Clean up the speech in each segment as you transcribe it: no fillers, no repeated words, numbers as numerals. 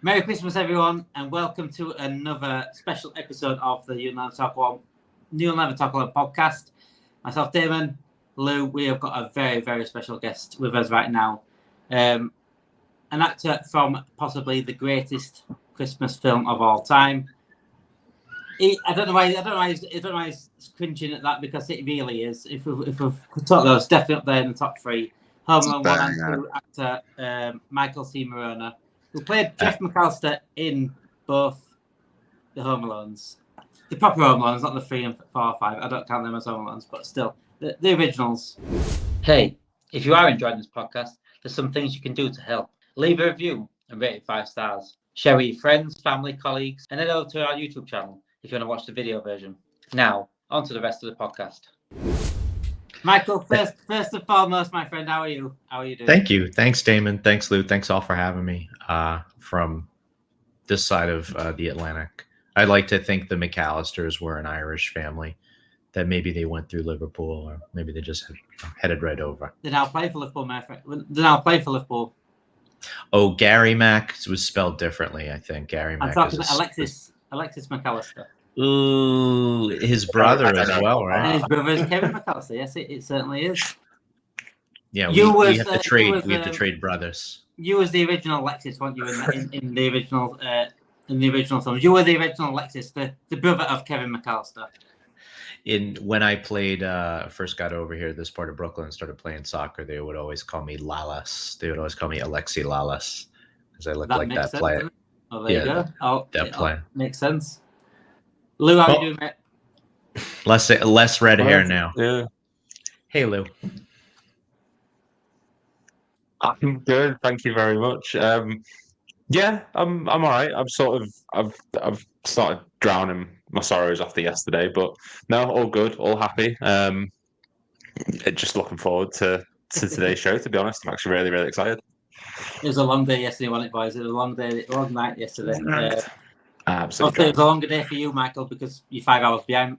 Merry Christmas, everyone, and welcome to another special episode of the You'll Never Talk Alone podcast. Myself, Damon, Lew, we have got a very, very special guest with us right now. An actor from possibly the greatest Christmas film of all time. I don't know why he's cringing at that, because it really is. If we talk about, it's definitely up there in the top three. Home Alone 1 and 2 actor Michael C Maronna, who played Jeff Mac Allister in both the Home Alones. The proper Home Alones, not the 3 and 4 or 5. I don't count them as Home Alones, but still, the originals. Hey, if you are enjoying this podcast, there's some things you can do to help. Leave a review and rate it 5 stars. Share with your friends, family, colleagues, and head over to our YouTube channel if you want to watch the video version. Now, on to the rest of the podcast. Michael, first and foremost, my friend, how are you? How are you doing? Thank you. Thanks, Damon. Thanks, Lew. Thanks all for having me from this side of the Atlantic. I'd like to think the Mac Allisters were an Irish family, that maybe they went through Liverpool, or maybe they just headed right over. They now play for Liverpool, my friend. They now play for Liverpool. Oh, Gary Mac was spelled differently, I think. Gary Mac. I'm talking Alexis Mac Allister. Ooh, his brother as well, right? And his brother is Kevin Mac Allister. Yes, it certainly is. Yeah, we have to trade. We have to trade brothers. You was the original Alexis, weren't you? In the original films, you were the original Alexis, the brother of Kevin Mac Allister. When I played, first got over here, this part of Brooklyn, and started playing soccer, they would always call me Lalas. They would always call me Alexi Lalas, because I look like that sense, player. Oh, there you go. Oh, that player makes sense. Lew, how are you doing, mate? Less red hair now. Yeah. Hey, Lew. I'm good, thank you very much. Yeah, I'm all right. I've started drowning my sorrows after yesterday, but no, all good, all happy. Just looking forward to today's show. To be honest, I'm actually really, really excited. It was a long day yesterday, wasn't it, boys? It was a long night yesterday. Absolutely. Also, it was a longer day for you, Michael, because you're 5 hours behind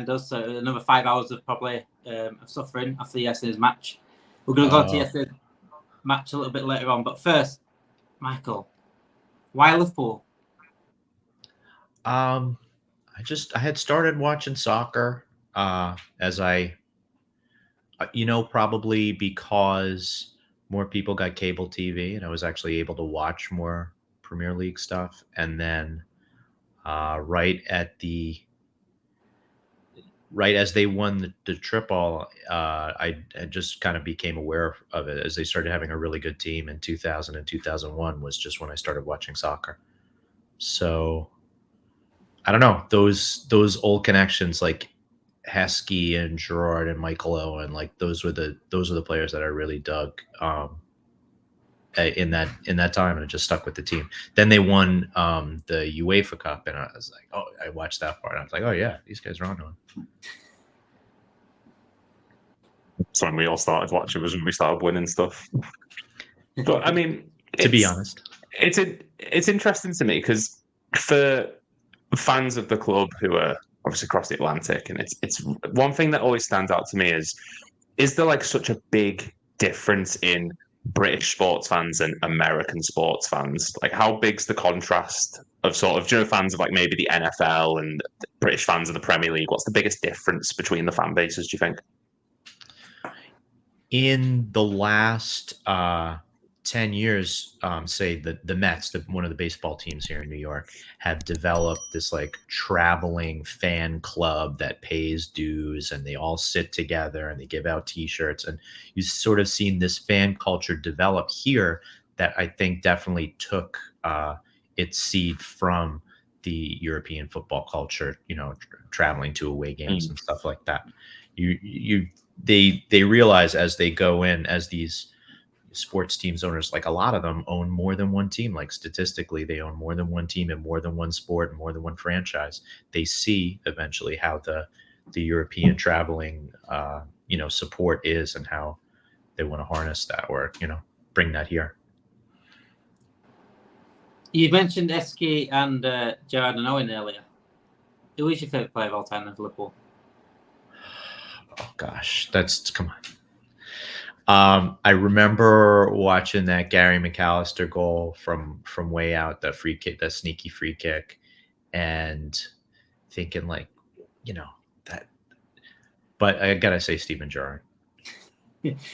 us. So another 5 hours of probably of suffering after yesterday's match. We're going to go to yesterday's match a little bit later on, but first, Michael, why Liverpool? I had started watching soccer as probably because more people got cable TV, and I was actually able to watch more Premier League stuff. And then right as they won the triple, I just kind of became aware of it as they started having a really good team in 2000 and 2001 was just when I started watching soccer. So I don't know, those old connections like Heskey and Gerrard and Michael Owen, like those were the players that I really dug in that time, and it just stuck with the team. Then they won the UEFA Cup, and I was like, oh, I watched that part. And I was like, oh yeah, these guys are on to it. That's when we all started watching, was when we started winning stuff. But I mean, to be honest, it's interesting to me because for fans of the club who are obviously across the Atlantic, and it's one thing that always stands out to me is there like such a big difference in British sports fans and American sports fans? Like, how big's the contrast of sort of, fans of like maybe the NFL and British fans of the Premier League? What's the biggest difference between the fan bases, do you think? In the last 10 years, say the Mets, one of the baseball teams here in New York, have developed this like traveling fan club that pays dues, and they all sit together and they give out T-shirts, and you've sort of seen this fan culture develop here that I think definitely took its seed from the European football culture, traveling to away games and stuff like that. They realize as they go in, as these sports teams owners, like a lot of them own more than one team. Like statistically, they own more than one team and more than one sport and more than one franchise. They see eventually how the European traveling, support is, and how they want to harness that, or bring that here. You mentioned Heskey and Gerrard and Owen earlier. Who is your favourite player of all time of Liverpool? Oh gosh, come I remember watching that Gary McAllister goal from way out, that free kick, that sneaky free kick, and thinking like, that. But I gotta say, Steven Gerrard.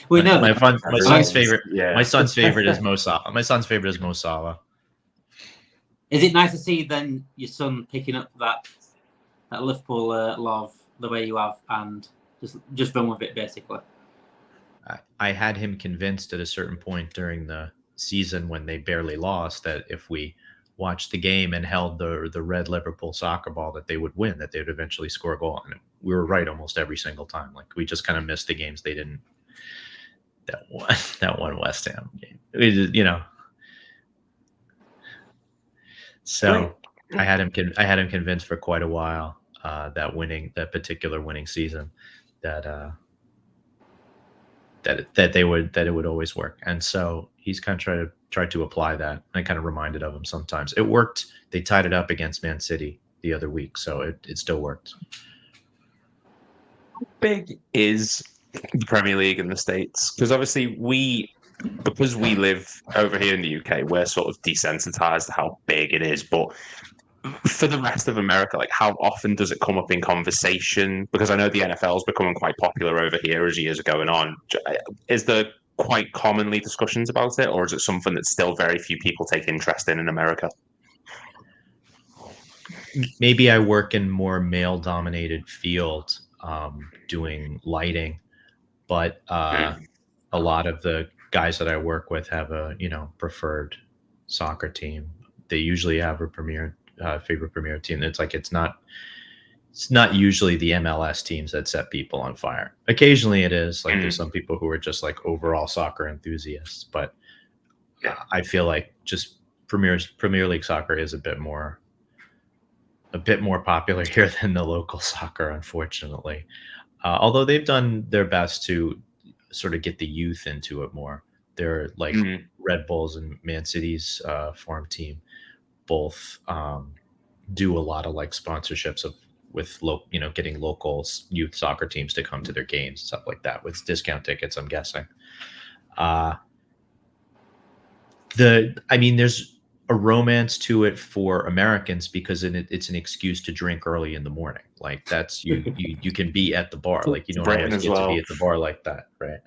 We know my son's favorite. Yeah. My son's favorite is Mo Salah. My son's favorite is Mo Salah. Is it nice to see then your son picking up that Liverpool love the way you have and just run with it basically? I had him convinced at a certain point during the season when they barely lost that if we watched the game and held the red Liverpool soccer ball, that they would win, that they would eventually score a goal. And we were right almost every single time. Like, we just kind of missed the games they didn't. That one West Ham game, So I had him convinced for quite a while that particular winning season that it would always work. And so he's kind of tried to apply that. I kind of reminded of him sometimes. It worked. They tied it up against Man City the other week, so it still worked. How big is the Premier League in the States? Because obviously because we live over here in the UK, we're sort of desensitized to how big it is. But for the rest of America, like, how often does it come up in conversation? Because I know the NFL is becoming quite popular over here as years are going on. Is there quite commonly discussions about it, or is it something that still very few people take interest in America? Maybe I work in more male-dominated field, doing lighting, but a lot of the guys that I work with have a preferred soccer team. They usually have a favorite premier team. It's not usually the MLS teams that set people on fire. Occasionally it is. Like, there's some people who are just like overall soccer enthusiasts, but I feel like just Premier League soccer is a bit more popular here than the local soccer, unfortunately. Although they've done their best to sort of get the youth into it more. They're like Red Bulls and Man City's farm team both do a lot of like sponsorships with getting local youth soccer teams to come to their games and stuff like that with discount tickets, I'm guessing. There's a romance to it for Americans because it's an excuse to drink early in the morning. Like, that's you can be at the bar. Like, you don't always get to be at the bar like that, right?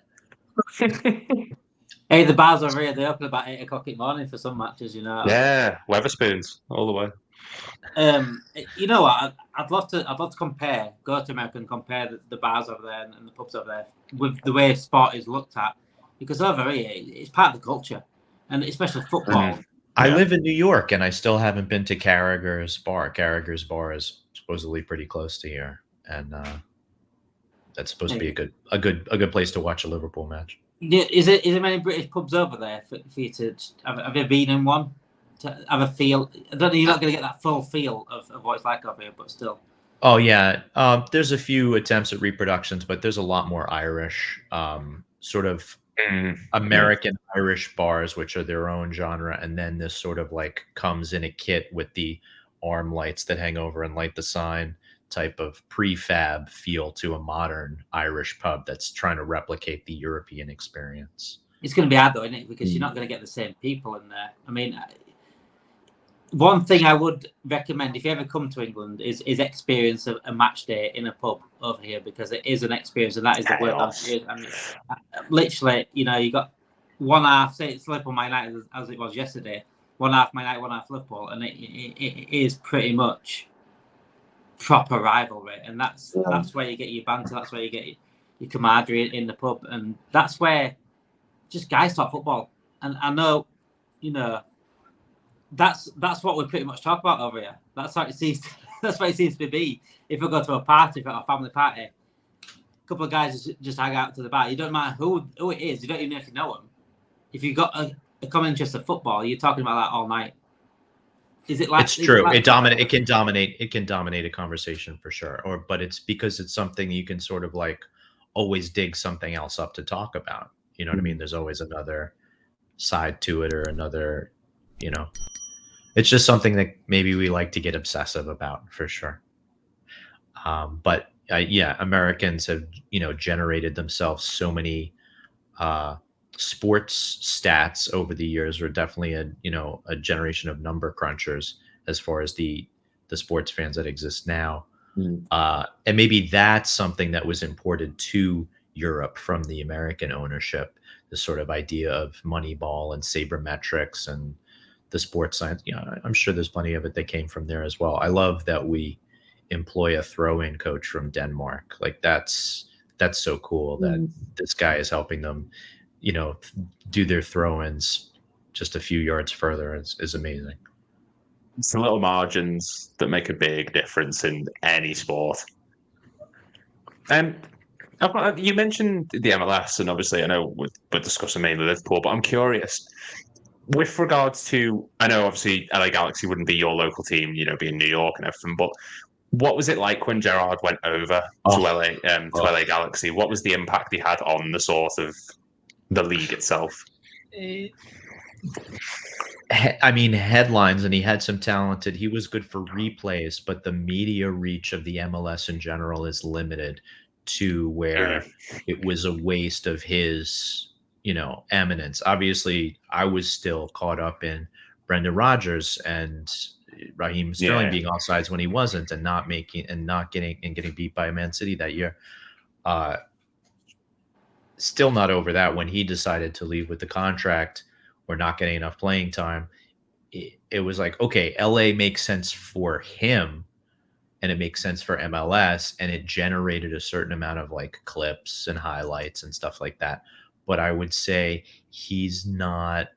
Hey, the bars over here, they open about 8 o'clock in the morning for some matches, Yeah, Weatherspoons all the way. You know what? I'd love to go to America and compare the bars over there and the pubs over there with the way sport is looked at, because over here it's part of the culture, and especially football. I live in New York, and I still haven't been to Carragher's bar. Carragher's bar is supposedly pretty close to here, and that's supposed to be a good place to watch a Liverpool match. Yeah, is there many British pubs over there for you to have you been in one to have a feel? I don't know, you're not going to get that full feel of what it's like over here, but still. Oh yeah, there's a few attempts at reproductions, but there's a lot more Irish, sort of American Irish bars, which are their own genre, and then this sort of like comes in a kit with the arm lights that hang over and light the sign type of prefab feel to a modern Irish pub that's trying to replicate the European experience. It's going to be hard though, isn't it? Because you're not going to get the same people in there. I mean, one thing I would recommend if you ever come to England is experience a match day in a pub over here, because it is an experience, and that is the word I'm saying. I mean, literally, you got one half, say it's Liverpool Man United as it was yesterday, one half Man United, one half Liverpool, and it is pretty much proper rivalry, and that's where you get your banter, that's where you get your camaraderie in the pub, and that's where just guys talk football. And I know, that's what we pretty much talk about over here. That's how it seems. That's what it seems to be. If we go to a party, a family party, a couple of guys just hang out to the bar. You don't matter who it is. You don't even know if you know them. If you've got a common interest of football, you're talking about that all night. Is it like? It's true. It can dominate a conversation for sure. But it's because it's something you can sort of like always dig something else up to talk about. You know what I mean? There's always another side to it, or another, it's just something that maybe we like to get obsessive about, for sure. But Americans have, generated themselves so many sports stats over the years were definitely a generation of number crunchers as far as the sports fans that exist now. And maybe that's something that was imported to Europe from the American ownership, this sort of idea of Moneyball and sabermetrics and the sports science. I'm sure there's plenty of it that came from there as well. I love that we employ a throw-in coach from Denmark. Like that's so cool that this guy is helping them, do their throw-ins just a few yards further is amazing. It's the little margins that make a big difference in any sport. And you mentioned the MLS, and obviously I know we're discussing mainly Liverpool, but I'm curious, with regards to, I know obviously LA Galaxy wouldn't be your local team, being New York and everything, but what was it like when Gerrard went over to LA Galaxy? What was the impact he had on the sort of the league itself? I mean, headlines, and he had some talented. He was good for replays, but the media reach of the MLS in general is limited to where it was a waste of his, eminence. Obviously, I was still caught up in Brendan Rodgers and Raheem Sterling being offsides when he wasn't, and not getting beat by Man City that year. Still not over that when he decided to leave with the contract or not getting enough playing time. It was like, okay, LA makes sense for him and it makes sense for MLS, and it generated a certain amount of like clips and highlights and stuff like that. But I would say he's not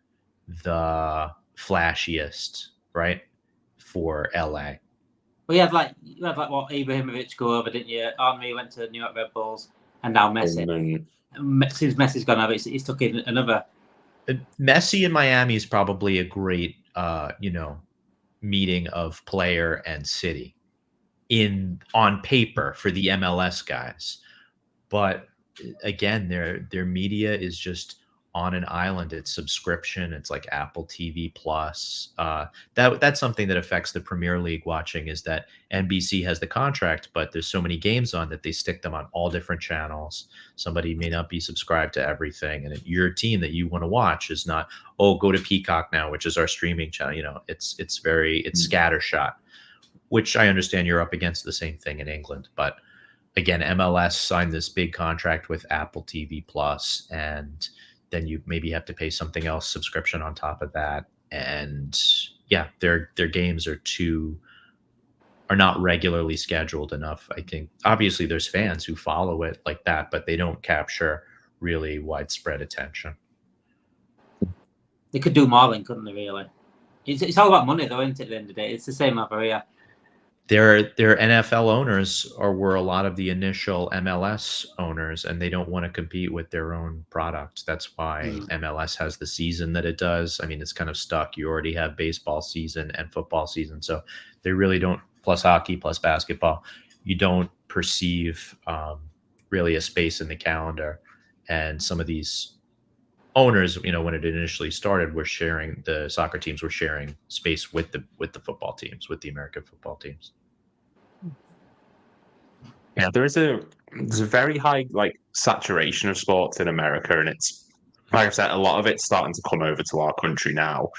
the flashiest, right, for LA. Well, you had what Ibrahimovic go over, didn't you? Henry went to New York Red Bulls, and now Messi. Since Messi's gone over, he's took in another. Messi in Miami is probably a great, meeting of player and city on paper for the MLS guys. But again, their media is just on an island. It's subscription. It's like Apple TV Plus. That's something that affects the Premier League watching, is that NBC has the contract, but there's so many games on that they stick them on all different channels. Somebody may not be subscribed to everything, and your team that you want to watch is not, go to Peacock now, which is our streaming channel. It's scattershot, which I understand you're up against the same thing in England. But again, MLS signed this big contract with Apple TV Plus, and then you maybe have to pay something else, subscription on top of that. And their games are not regularly scheduled enough. I think obviously there's fans who follow it like that, but they don't capture really widespread attention. They could do more than, couldn't they, really? It's all about money though, isn't it, at the end of the day? It's the same over here. Their NFL owners were a lot of the initial MLS owners, and they don't want to compete with their own product. That's why MLS has the season that it does. I mean, it's kind of stuck. You already have baseball season and football season, so they really don't, plus hockey, plus basketball, you don't perceive really a space in the calendar. And some of these owners, when it initially started, the soccer teams were sharing space with the football teams, with the American football teams. Yeah, there's a very high saturation of sports in America, and it's, like I've said, a lot of it's starting to come over to our country now.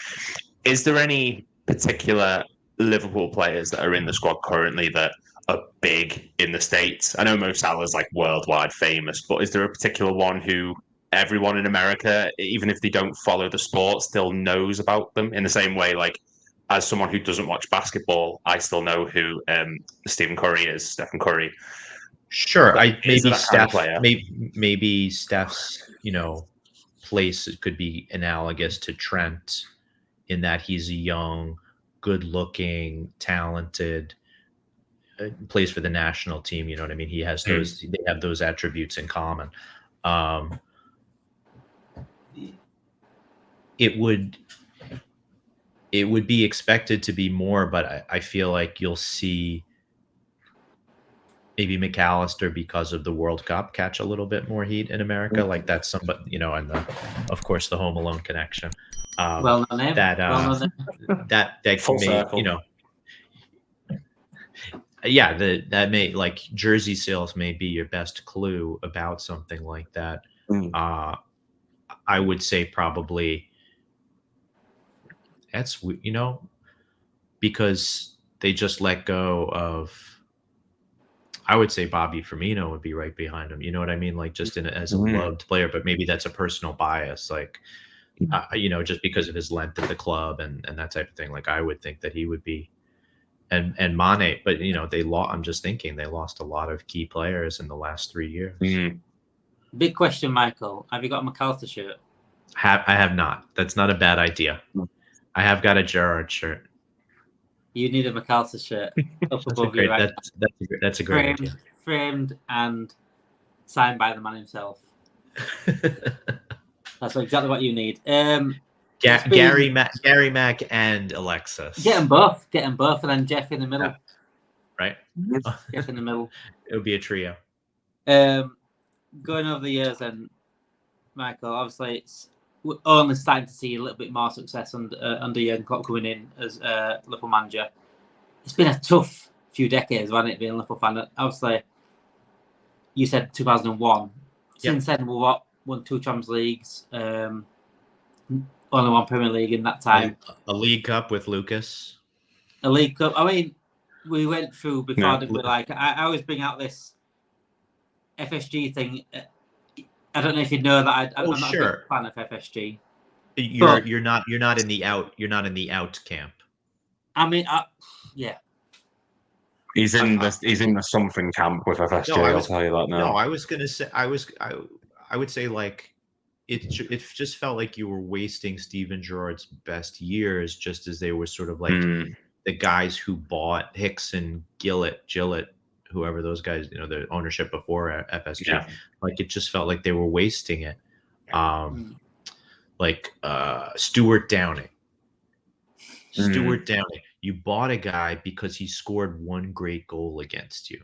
Is there any particular Liverpool players that are in the squad currently that are big in the States? I know Mo Salah's worldwide famous, but is there a particular one who everyone in America, even if they don't follow the sport, still knows about them in the same way? As someone who doesn't watch basketball, I still know who Stephen Curry is, Stephen Curry. Sure, maybe Steph's place could be analogous to Trent in that he's a young, good-looking, talented, plays for the national team. You know what I mean? He has those. They have those attributes in common. It would be expected to be more, but I feel like you'll see maybe Mac Allister, because of the World Cup, catch a little bit more heat in America. Like that's somebody, and of course the Home Alone connection. That may, that may, jersey sales may be your best clue about something like that. I would say probably that's because they just let go of. I would say Bobby Firmino would be right behind him. You know what I mean? Like just as a loved player, but maybe that's a personal bias. Like, just because of his length at the club and that type of thing. Like I would think that he would be, and Mane. But they lost. I'm just thinking they lost a lot of key players in the last 3 years. Big question, Michael. Have you got a Mac Allister shirt? I have not. That's not a bad idea. I have got a Gerrard shirt. You need a Mac Allister shirt up above you, right? That's a great idea. Framed and signed by the man himself. That's exactly what you need. Gary Mac and Alexis. Get them both, and then Jeff in the middle. Yeah. Right. Jeff in the middle. It would be a trio. Going over the years, then, Michael. Obviously, we're only starting to see a little bit more success under Jurgen Klopp coming in as Liverpool manager. It's been a tough few decades, hasn't it, being a Liverpool fan? Obviously, you said 2001. Since then, we won 2 Champions Leagues, only 1 Premier League in that time. A League Cup with Lucas. A League Cup. I mean, we went through before, didn't we? Like, I always bring out this FSG thing. I don't know if you know that I'm not a big fan of FSG. You're not in the out camp. I mean, yeah. He's in the something camp with FSG. No, I'll tell you that now. No, I was gonna say I would say like it just felt like you were wasting Steven Gerrard's best years, just as they were sort of like the guys who bought Hickson, Gillett, whoever those guys, the ownership before FSG. Yeah. Like it just felt like they were wasting it. Like Stuart Downing. Stuart Downing. You bought a guy because he scored 1 great goal against you.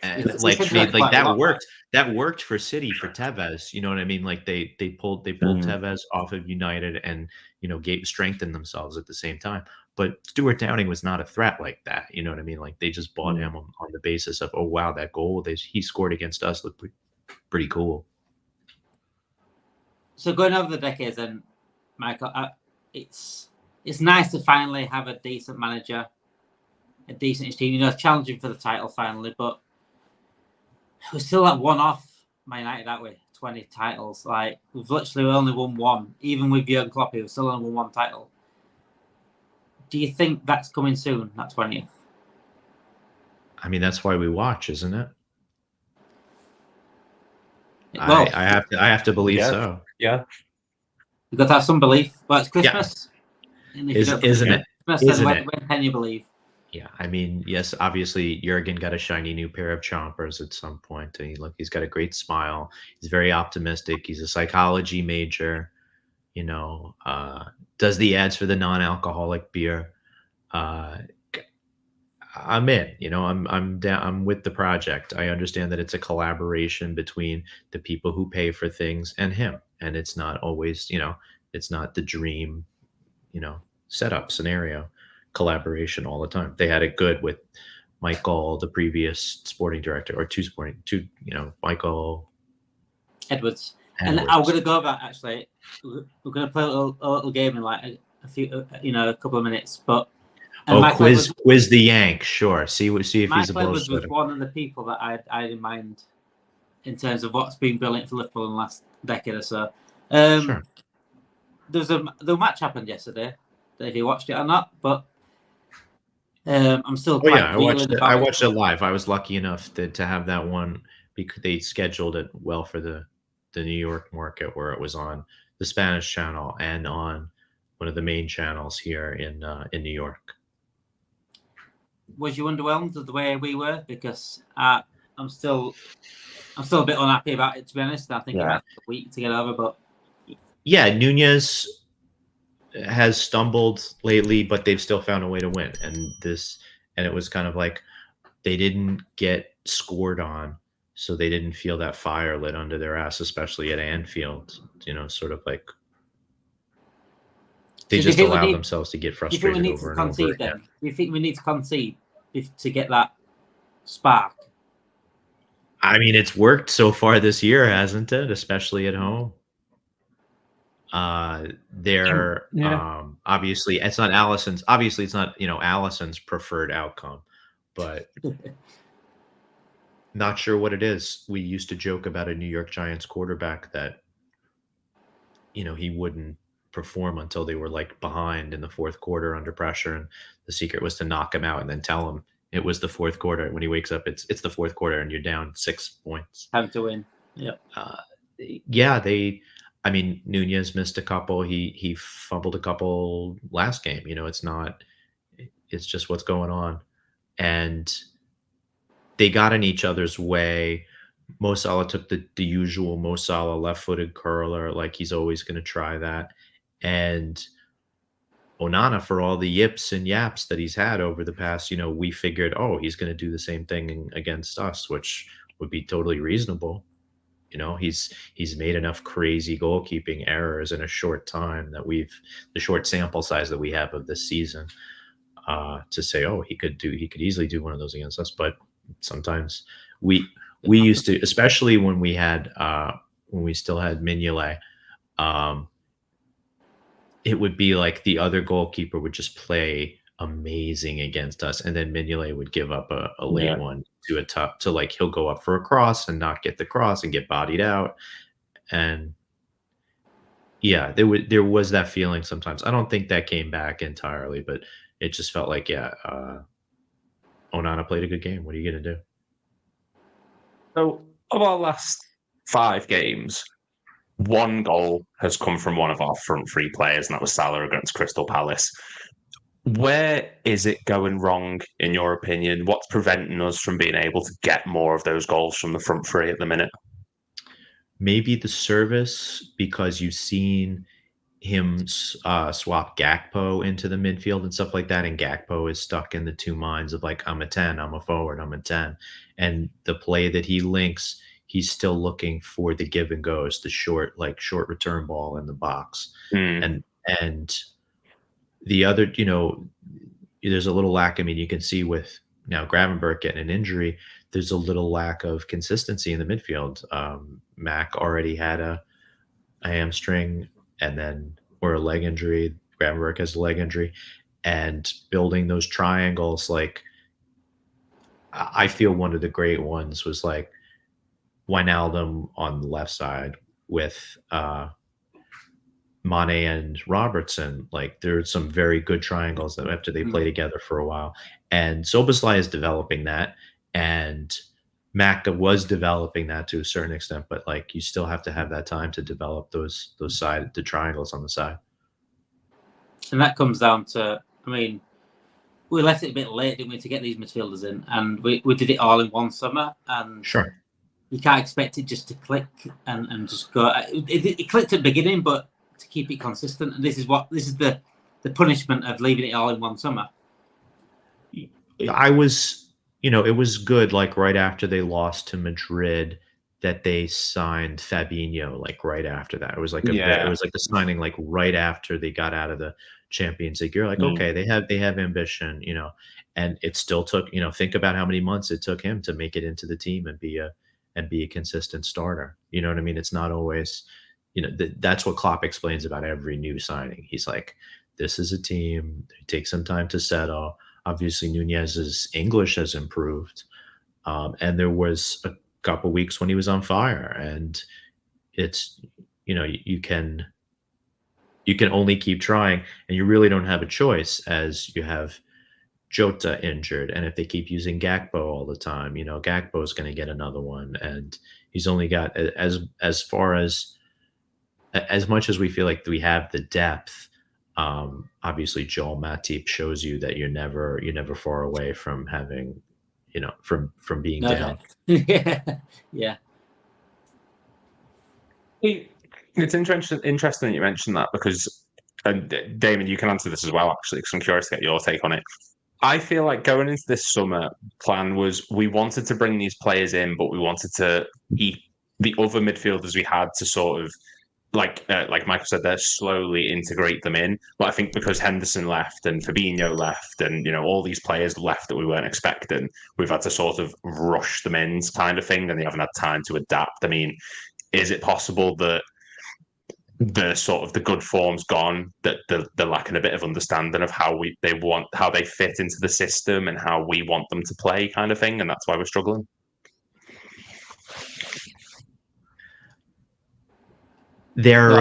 And that worked. That worked for City, for Tevez. You know what I mean? Like they pulled Tevez off of United and strengthened themselves at the same time. But Stuart Downing was not a threat like that. You know what I mean? Like they just bought him on the basis of, oh wow, that goal he scored against us looked pretty cool. So going over the decades, then, Michael, it's nice to finally have a decent manager, a decent team. Challenging for the title finally, but we're still like one off Man United, aren't we? 20 titles. Like we've literally only won 1. Even with Jurgen Klopp, we've still only won 1 title. Do you think that's coming soon? That 20th? I mean, that's why we watch, isn't it? Well, I have to believe so. Yeah. You've got to have some belief. But it's Christmas. Yeah. Isn't it? When can you believe? Yeah, I mean, yes, obviously Jurgen got a shiny new pair of chompers at some point. He's got a great smile. He's very optimistic. He's a psychology major. Does the ads for the non-alcoholic beer. I'm in. I'm down. I'm with the project. I understand that it's a collaboration between the people who pay for things and him, and it's not always, it's not the dream, setup scenario. Collaboration all the time. They had it good with Michael, the previous sporting director, or Michael Edwards. And I'm going to go back. Actually, we're going to play a little game in like a few, a couple of minutes. But quiz the Yank. Sure. See if he's a Michael Edwards was one of the people that I had in mind in terms of what's been brilliant for Liverpool in the last decade or so. Sure. The match happened yesterday. I don't know if you watched it or not, but I'm still quite I watched it live. I was lucky enough to have that one because they scheduled it well for the New York market, where it was on the Spanish channel and on one of the main channels here in New York. Was you underwhelmed of the way we were? Because I'm still a bit unhappy about it, to be honest. I think it might take a week to get over, but Nunez has stumbled lately, but they've still found a way to win. And it was kind of like they didn't get scored on, so they didn't feel that fire lit under their ass, especially at Anfield. Sort of like they just allowed themselves to get frustrated over and over again. Do you think we need to concede to get that spark? I mean, it's worked so far this year, hasn't it? Especially at home. They're obviously it's not Allison's. Obviously, it's not Allison's preferred outcome, but not sure what it is. We used to joke about a New York Giants quarterback that he wouldn't perform until they were like behind in the fourth quarter under pressure, and the secret was to knock him out and then tell him it was the fourth quarter. When he wakes up, it's the fourth quarter and you're down 6 points. Time to win. Yeah. I mean, Nunez missed a couple. He fumbled a couple last game. It's just what's going on. And they got in each other's way. Mo Salah took the usual Mo Salah left-footed curler, like he's always going to try that. And Onana, for all the yips and yaps that he's had over the past, we figured, he's going to do the same thing against us, which would be totally reasonable. He's made enough crazy goalkeeping errors in a short time that the short sample size that we have of this season to say, he could easily do one of those against us. But sometimes we used to, especially when we still had Mignolet, it would be like the other goalkeeper would just play amazing against us, and then Mignolet would give up a late one to a top, to like he'll go up for a cross and not get the cross and get bodied out. And there was that feeling sometimes. I don't think that came back entirely, but it just felt like Onana played a good game. What are you gonna do? So of our last 5 games, 1 goal has come from one of our front 3 players, and that was Salah against Crystal Palace. Where is it going wrong, in your opinion? What's preventing us from being able to get more of those goals from the front 3 at the minute? Maybe the service, because you've seen him swap Gakpo into the midfield and stuff like that, and Gakpo is stuck in the 2 minds of like, I'm a 10, I'm a forward, I'm a 10. And the play that he links, he's still looking for the give and goes, the short return ball in the box. And the other, there's a little lack. I mean, you can see with now Gravenberch getting an injury, there's a little lack of consistency in the midfield. Mac already had a hamstring or a leg injury. Gravenberch has a leg injury, and building those triangles, like I feel one of the great ones was like Wijnaldum on the left side with Mane and Robertson. Like there's some very good triangles that after they play together for a while. And Szoboszlai is developing that, and Mac was developing that to a certain extent, but like you still have to have that time to develop the triangles on the side. And that comes down to, I mean, we left it a bit late, didn't we, to get these midfielders in, and we did it all in one summer. And sure, you can't expect it just to click and just go. It clicked at the beginning, but to keep it consistent, and this is the punishment of leaving it all in one summer. I was, it was good. Like right after they lost to Madrid, that they signed Fabinho. Like right after that, it was like it was like the signing like right after they got out of the Champions League. You're like, okay, they have ambition, and it still took, think about how many months it took him to make it into the team and be a consistent starter. You know what I mean? It's not always. That's what Klopp explains about every new signing. He's like, this is a team. It takes some time to settle. Obviously, Nunez's English has improved. And there was a couple weeks when he was on fire. And it's, you can only keep trying. And you really don't have a choice as you have Jota injured. And if they keep using Gakpo all the time, Gakpo is going to get another one. And he's only got, as far as much as we feel like we have the depth, obviously Joel Matip shows you that you're never far away from having, from being down. Yeah. It's interesting that you mentioned that, because, and Damon, you can answer this as well, actually, because I'm curious to get your take on it. I feel like going into this summer plan was we wanted to bring these players in, but we wanted to keep the other midfielders we had to sort of like Michael said, they're slowly integrate them in. But I think because Henderson left and Fabinho left, and all these players left that we weren't expecting, we've had to sort of rush them in, kind of thing, and they haven't had time to adapt. I mean, is it possible that the good form's gone, that they're lacking a bit of understanding of how they fit into the system and how we want them to play, kind of thing, and that's why we're struggling? There,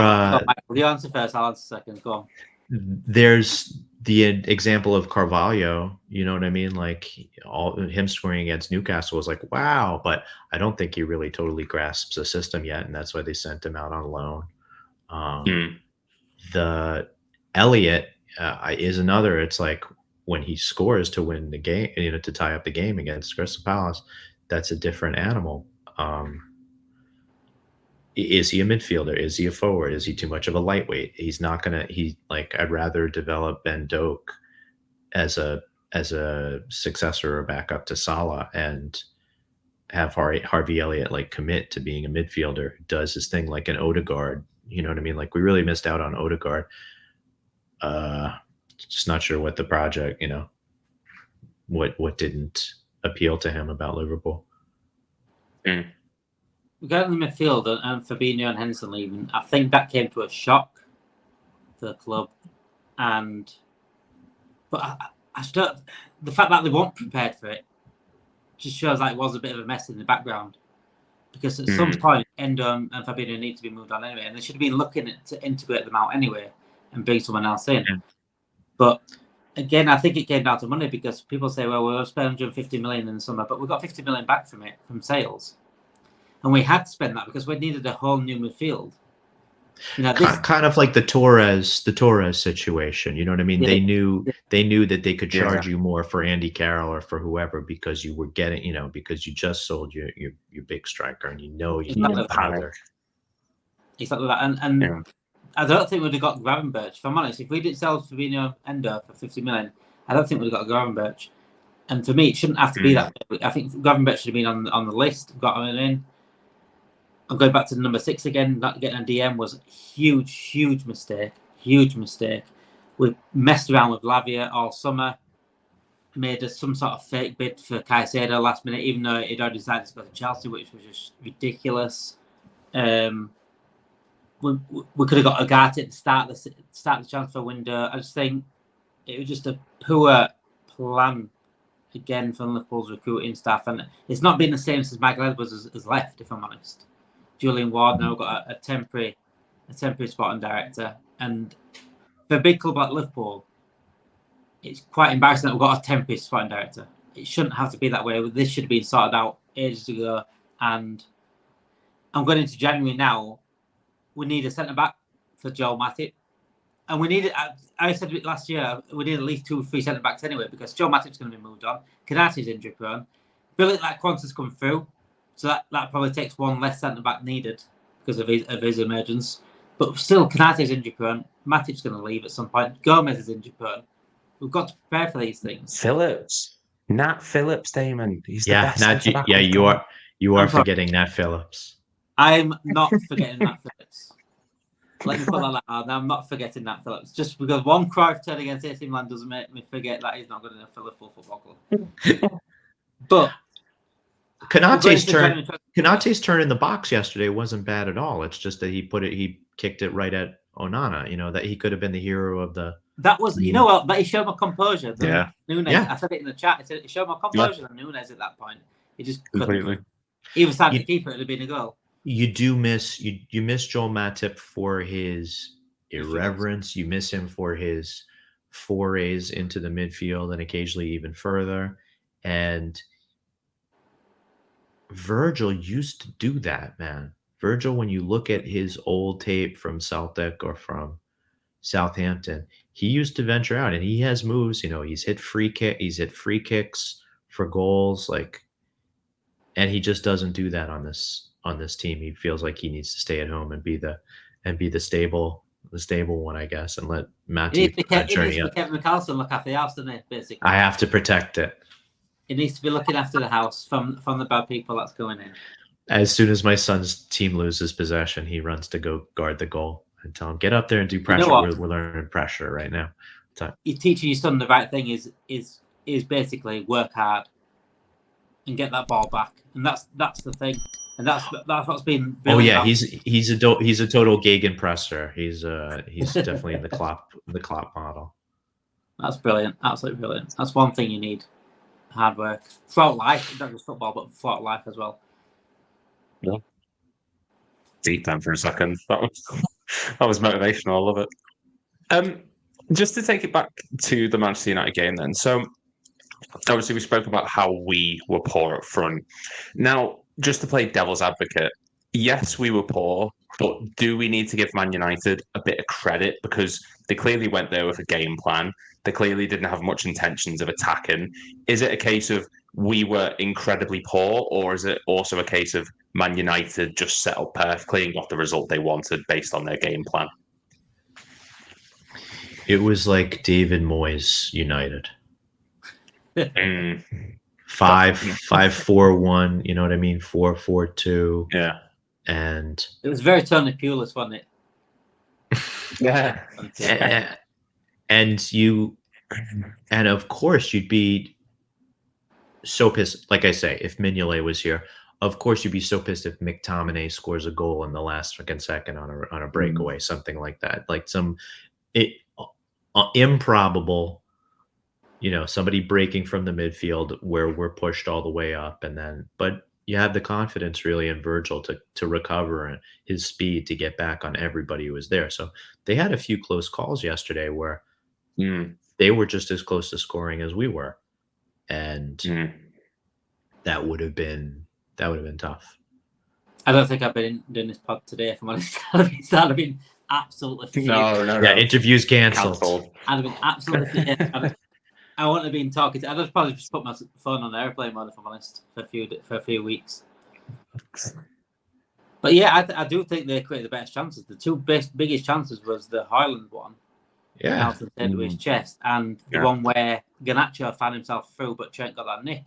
you answer first, I'll answer second. Go on. There's the example of Carvalho. You know what I mean? Like him scoring against Newcastle was like, wow, but I don't think he really totally grasps the system yet, and that's why they sent him out on loan. The Elliott is another. It's like when he scores to win the game, to tie up the game against Crystal Palace, that's a different animal. Is he a midfielder? Is he a forward? Is he too much of a lightweight? He's not gonna. I'd rather develop Ben Doak as a successor or backup to Salah and have Harvey Elliott commit to being a midfielder, does his thing like an Odegaard. You know what I mean? Like we really missed out on Odegaard. Just not sure what the project. What didn't appeal to him about Liverpool. We got in the midfield and Fabinho and Henderson leaving. I think that came to a shock to the club, but the fact that they weren't prepared for it just shows like it was a bit of a mess in the background. Because at some point, Endo and Fabinho need to be moved on anyway, and they should have been looking to integrate them out anyway and bring someone else in. But again, I think it came down to money because people say, well, we'll spend 150 million in the summer, but we got 50 million back from it, from sales. And we had to spend that because we needed a whole new midfield. Kind of like the Torres situation. You know what I mean? Yeah. They knew that they could charge you more for Andy Carroll or for whoever because you were getting, because you just sold your big striker and you need another. Exactly that. And I don't think we'd have got Gravenberch. If I'm honest, if we didn't sell Fabinho Endo for 50 million, I don't think we'd have got Gravenberch. And for me, it shouldn't have to be that way. I think Gravenberch should have been on the list, got him in. I'm going back to number 6 again. Not getting a DM was a huge mistake. Huge mistake. We messed around with Lavia all summer. Made some sort of fake bid for Caicedo last minute, even though he'd already decided to go to Chelsea, which was just ridiculous. We could have got Agate to start the transfer window. I just think it was just a poor plan again from Liverpool's recruiting staff, and it's not been the same since Michael Edwards has left. If I'm honest. Julian Ward now got a temporary sporting director, and for a big club like Liverpool, it's quite embarrassing that we've got a temporary sporting director. It shouldn't have to be that way. This should have been sorted out ages ago. And I'm going into January now. We need a centre back for Joel Matip, and we need it. I said it last year. We need at least 2 or 3 centre backs anyway because Joel Matip's going to be moved on. Kanate's injury prone. Brilliant like Quanta's come through. So that probably takes one less centre-back needed because of his emergence. But still, Kanate's injury prone. Matip's going to leave at some point. Gomez is injury prone. We've got to prepare for these things. Nat Phillips, Damon. He's the best. You are forgetting Nat Phillips. I'm not forgetting Nat Phillips. Let me put that out. I'm not forgetting Nat Phillips. Just because one Cruyff turn against AC Milan doesn't make me forget that he's not good enough for Liverpool Football Club. But Konate's turn in the box yesterday wasn't bad at all. It's just that he kicked it right at Onana. That he could have been the hero of the. That was but he showed more composure than Nunes. Yeah. I said it in the chat. He showed more composure than Nunes at that point. He just couldn't. He was trying to keep it. It'd have been a goal. You do miss you miss Joel Matip for his irreverence. You miss him for his forays into the midfield and occasionally even further. And Virgil used to do that, man. Virgil, when you look at his old tape from Celtic or from Southampton, he used to venture out and he has moves. He's hit free kicks for goals, and he just doesn't do that on this team. He feels like he needs to stay at home and be the stable one, I guess, and let Matip journey up. Kevin McAllister look after the house, doesn't it? Basically, I have to protect it. It needs to be looking after the house from the bad people that's going in. As soon as my son's team loses possession, he runs to go guard the goal and tell him, "Get up there and do pressure." what? We're learning pressure right now. You're teaching your son the right thing is basically work hard and get that ball back, and that's the thing, and that's what's been. Oh yeah, he's a total gegenpresser. He's definitely in the Klopp model. That's brilliant, absolutely brilliant. That's one thing you need: hard work throughout life, not just football, but throughout life as well. Yeah. Deep down for a second. That was motivational. I love it. Just to take it back to the Manchester United game, then. So obviously we spoke about how we were poor up front. Now, just to play devil's advocate, yes, we were poor, but do we need to give Man United a bit of credit because they clearly went there with a game plan? They clearly didn't have much intentions of attacking. Is it a case of we were incredibly poor, or is it also a case of Man United just set up perfectly and got the result they wanted based on their game plan? It was like David Moyes United. 5-4-1, you know what I mean? 4-4-2. Yeah. And it was very Tony Pulis, wasn't it? Yeah. And of course you'd be so pissed. Like I say, if Mignolet was here, of course you'd be so pissed if McTominay scores a goal in the last freaking second on a breakaway, something like that. Like improbable, somebody breaking from the midfield where we're pushed all the way up, but you have the confidence really in Virgil to recover and his speed to get back on everybody who was there. So they had a few close calls yesterday where they were just as close to scoring as we were, and that would have been tough. I don't think I've been doing this pod today, if I'm honest. That would have been absolutely no. Yeah, interviews cancelled. I'd have been absolutely. I wouldn't have been talking to. I'd have probably just put my phone on airplane mode, if I'm honest, for a few weeks. But yeah, I do think they created the best chances. The two biggest chances was the Highland one. Yeah. Nelson said to his chest, and the one where Garnacho found himself through, but Trent got that nick.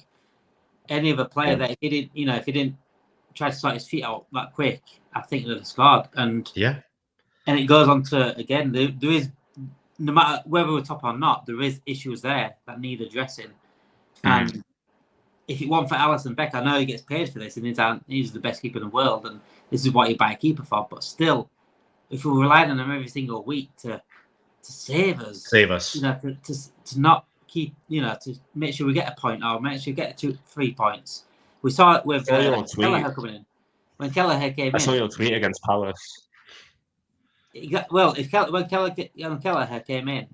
Any other player that if he didn't try to sort his feet out that quick, I think they'd have scored. And and it goes on to again. There is, no matter whether we're top or not, there is issues there that need addressing. And if it weren't for Alisson Becker, I know he gets paid for this, and he's the best keeper in the world, and this is what you buy a keeper for. But still, if we relied on him every single week to save us, to not keep, to make sure we get a point or make sure we get 2-3 points. We saw it with Kelleher coming in. When Kelleher came in, I saw your tweet against Palace. Well, when Kelleher came in,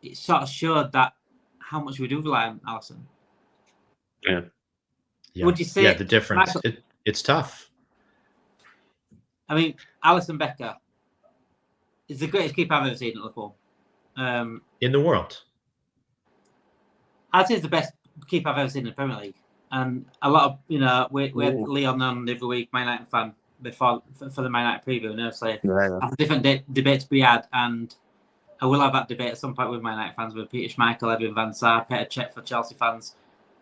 it sort of showed that how much we do rely on Alisson. Yeah. Would you say the difference? It's tough. I mean, Alisson Becker is the greatest keeper I've ever seen at Liverpool. In the world. I'd say he's the best keeper I've ever seen in the Premier League. And a lot of, we had Leon on the other week, Man United fan, before for the Man United preview, so a different debate to be had, and I will have that debate at some point with Man United fans, with Peter Schmeichel, Edwin van Sar, Petr Cech for Chelsea fans.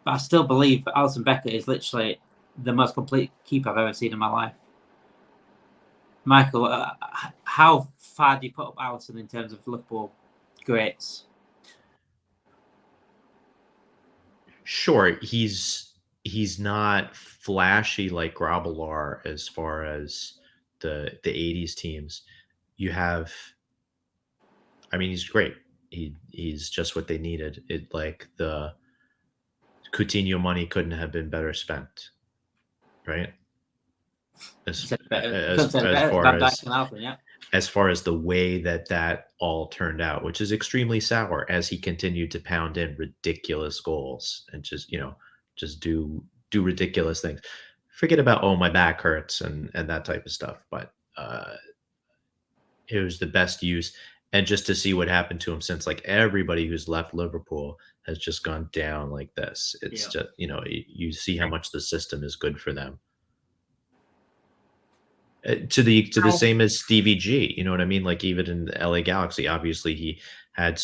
But I still believe that Alisson Becker is literally the most complete keeper I've ever seen in my life. Michael, how far do you put up Alisson in terms of Liverpool greats? Sure, he's not flashy like Grobbelaar as far as the 80s teams. He's great. He's just what they needed. It like the Coutinho money couldn't have been better spent, right? As far as the way that all turned out, which is extremely sour, as he continued to pound in ridiculous goals and just do ridiculous things. Forget about my back hurts and that type of stuff, but it was the best use. And just to see what happened to him since, like, everybody who's left Liverpool has just gone down like this. It's just, you see how much the system is good for them. To the same as Stevie G, you know what I mean? Like, even in the LA Galaxy, obviously he had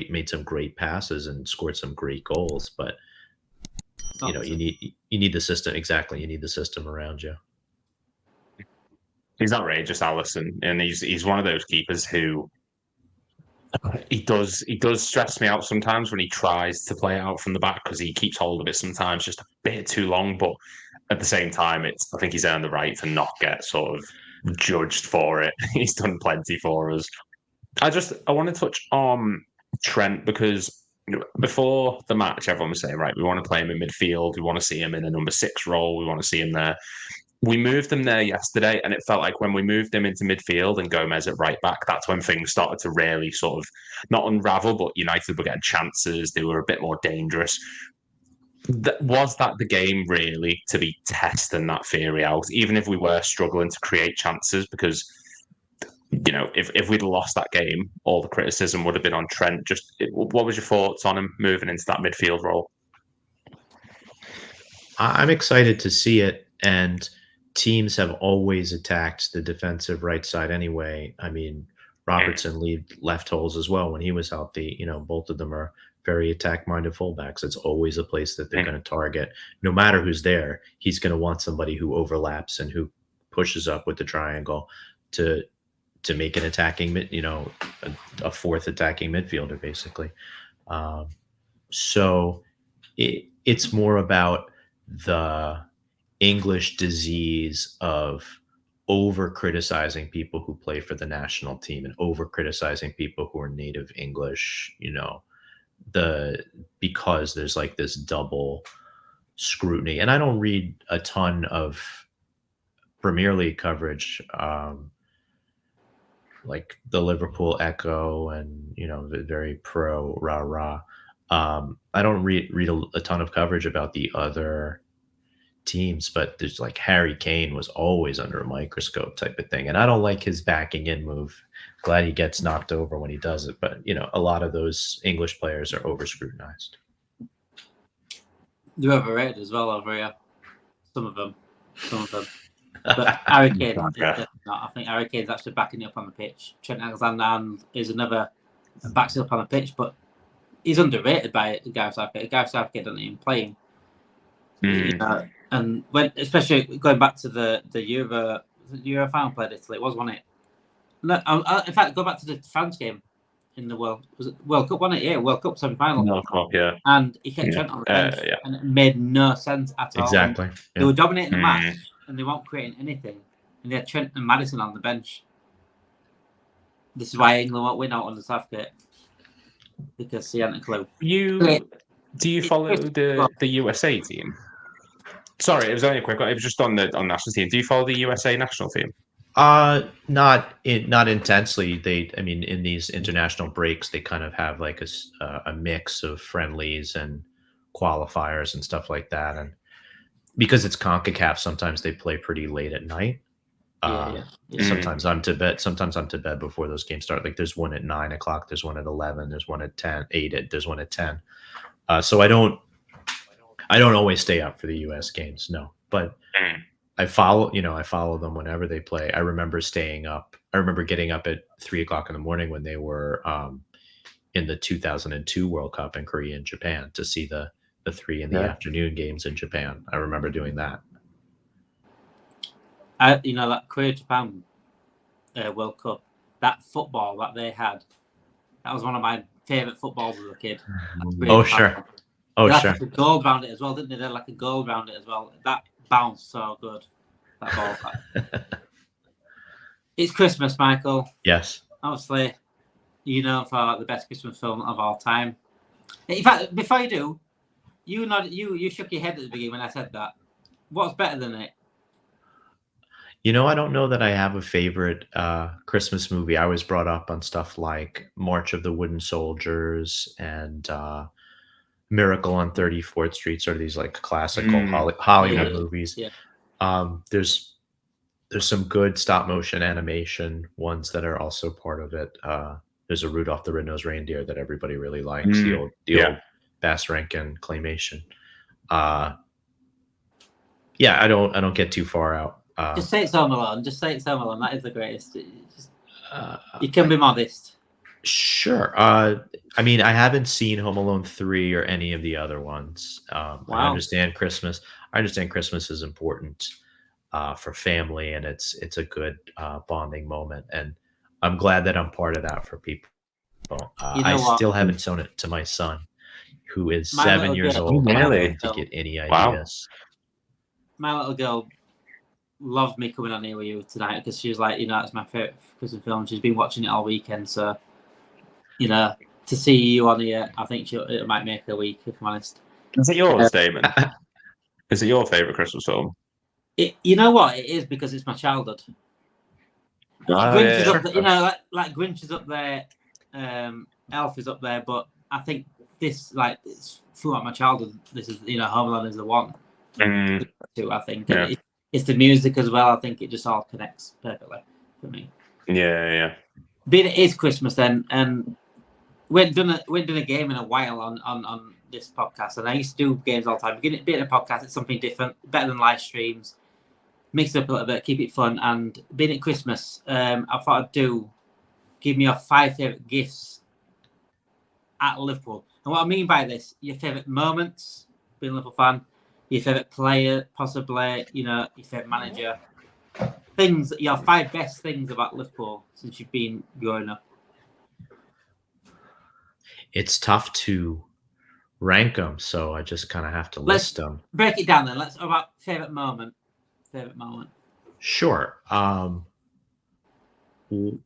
made some great passes and scored some great goals, but you need the system. Exactly. You need the system around you. He's outrageous, Allison, and he's one of those keepers who he does stress me out sometimes when he tries to play it out from the back because he keeps hold of it sometimes just a bit too long. But at the same time, I think he's earned the right to not get sort of judged for it. He's done plenty for us. I want to touch on Trent because before the match, everyone was saying, right, we want to play him in midfield. We want to see him in a number 6 role. We want to see him there. We moved him there yesterday, and it felt like when we moved him into midfield and Gomez at right back, that's when things started to really sort of not unravel, but United were getting chances. They were a bit more dangerous. Was that the game really to be testing that theory out, even if we were struggling to create chances? Because if we'd lost that game, all the criticism would have been on Trent. What was your thoughts on him moving into that midfield role? I'm excited to see it, and teams have always attacked the defensive right side anyway. I mean, Robertson left holes as well when he was healthy. Both of them are very attack-minded fullbacks. It's always a place that they're going to target. No matter who's there, he's going to want somebody who overlaps and who pushes up with the triangle to make an attacking, a fourth attacking midfielder, basically. So it's more about the English disease of over criticizing people who play for the national team and over criticizing people who are native English, because there's like this double scrutiny. And I don't read a ton of Premier League coverage, like the Liverpool Echo and, the very pro rah. I don't read a ton of coverage about the other teams, but there's like Harry Kane was always under a microscope type of thing. And I don't like his backing in move. Glad he gets knocked over when he does it. But, a lot of those English players are over scrutinized. They're overrated as well over here. Some of them. But Harry Kane is not. I think Harry Kane's actually backing up on the pitch. Trent Alexander is another backs up on the pitch, but he's underrated by Gareth Southgate. Gareth Southgate doesn't even play him. And when, especially going back to the Euro final played Italy, it was, wasn't it? No, in fact, go back to the France game in the World Cup, wasn't it? Yeah, World Cup semi-final. World Cup, yeah. And he kept Trent on the bench, and it made no sense at all. Exactly. They were dominating the match, and they weren't creating anything. And they had Trent and Maddison on the bench. This is why England won't win out on the Southgate, because he hadn't a clue. Do you follow the USA team? Sorry, it was only a quick one. It was just on the national team. Do you follow the USA national team? Not intensely. In these international breaks, they kind of have like a mix of friendlies and qualifiers and stuff like that. And because it's CONCACAF, sometimes they play pretty late at night. Sometimes I'm to bed. Sometimes I'm to bed before those games start. Like there's one at 9 o'clock. There's one at 11. There's one at 10. There's one at 10. So I don't always stay up for the U.S. games. No, but I follow them whenever they play. I remember staying up. I remember getting up at 3 o'clock in the morning when they were in the 2002 World Cup in Korea and Japan to see the 3 in the afternoon games in Japan. I remember doing that. That Korea-Japan World Cup, that football that they had, that was one of my favourite footballs as a kid. Oh, sure. They had like a goal around it as well, didn't they? They had like a goal around it as well. That bounced so good, that ball. It's Christmas, Michael. Yes. Obviously, for the best Christmas film of all time. In fact, before you do, you shook your head at the beginning when I said that. What's better than it? I don't know that I have a favorite Christmas movie. I was brought up on stuff like March of the Wooden Soldiers and Miracle on 34th Street, sort of these like classical Hollywood movies. Yeah. There's some good stop motion animation ones that are also part of it. There's a Rudolph the Red-Nosed Reindeer that everybody really likes. The old Bass Rankin claymation. I don't get too far out. Just say it's Home Alone. That is the greatest. You can be modest. Sure. I haven't seen Home Alone 3 or any of the other ones. Wow. I understand Christmas. Christmas is important. for family, and it's a good bonding moment. And I'm glad that I'm part of that for people. I still haven't shown it to my son, who is 7 years old. Really? To get any Wow. ideas. My little girl loved me coming on here with you tonight because she was like, it's my favorite Christmas film. She's been watching it all weekend, so to see you on here, I think it might make her week, if I'm honest. Is it yours, Damon? Is it your favorite Christmas film? You know what? It is because it's my childhood. Grinch is up there, like Grinch is up there, Elf is up there, but I think this, it's throughout my childhood. This is, Home Alone is the one. Too, I think. Yeah. It's the music as well. I think it just all connects perfectly for me. Yeah. Being it is Christmas then, and we haven't done a game in a while on this podcast, and I used to do games all the time. Being a podcast, it's something different, better than live streams. Mix it up a little bit, keep it fun, and being at Christmas, I thought I'd give me your 5 favourite gifts at Liverpool. And what I mean by this, your favourite moments, being a Liverpool fan, your favourite player, possibly, your favourite manager, your 5 best things about Liverpool since you've been growing up. It's tough to rank them, so I just kind of have to list them. Break it down then. Let's talk about favourite moment. Sure.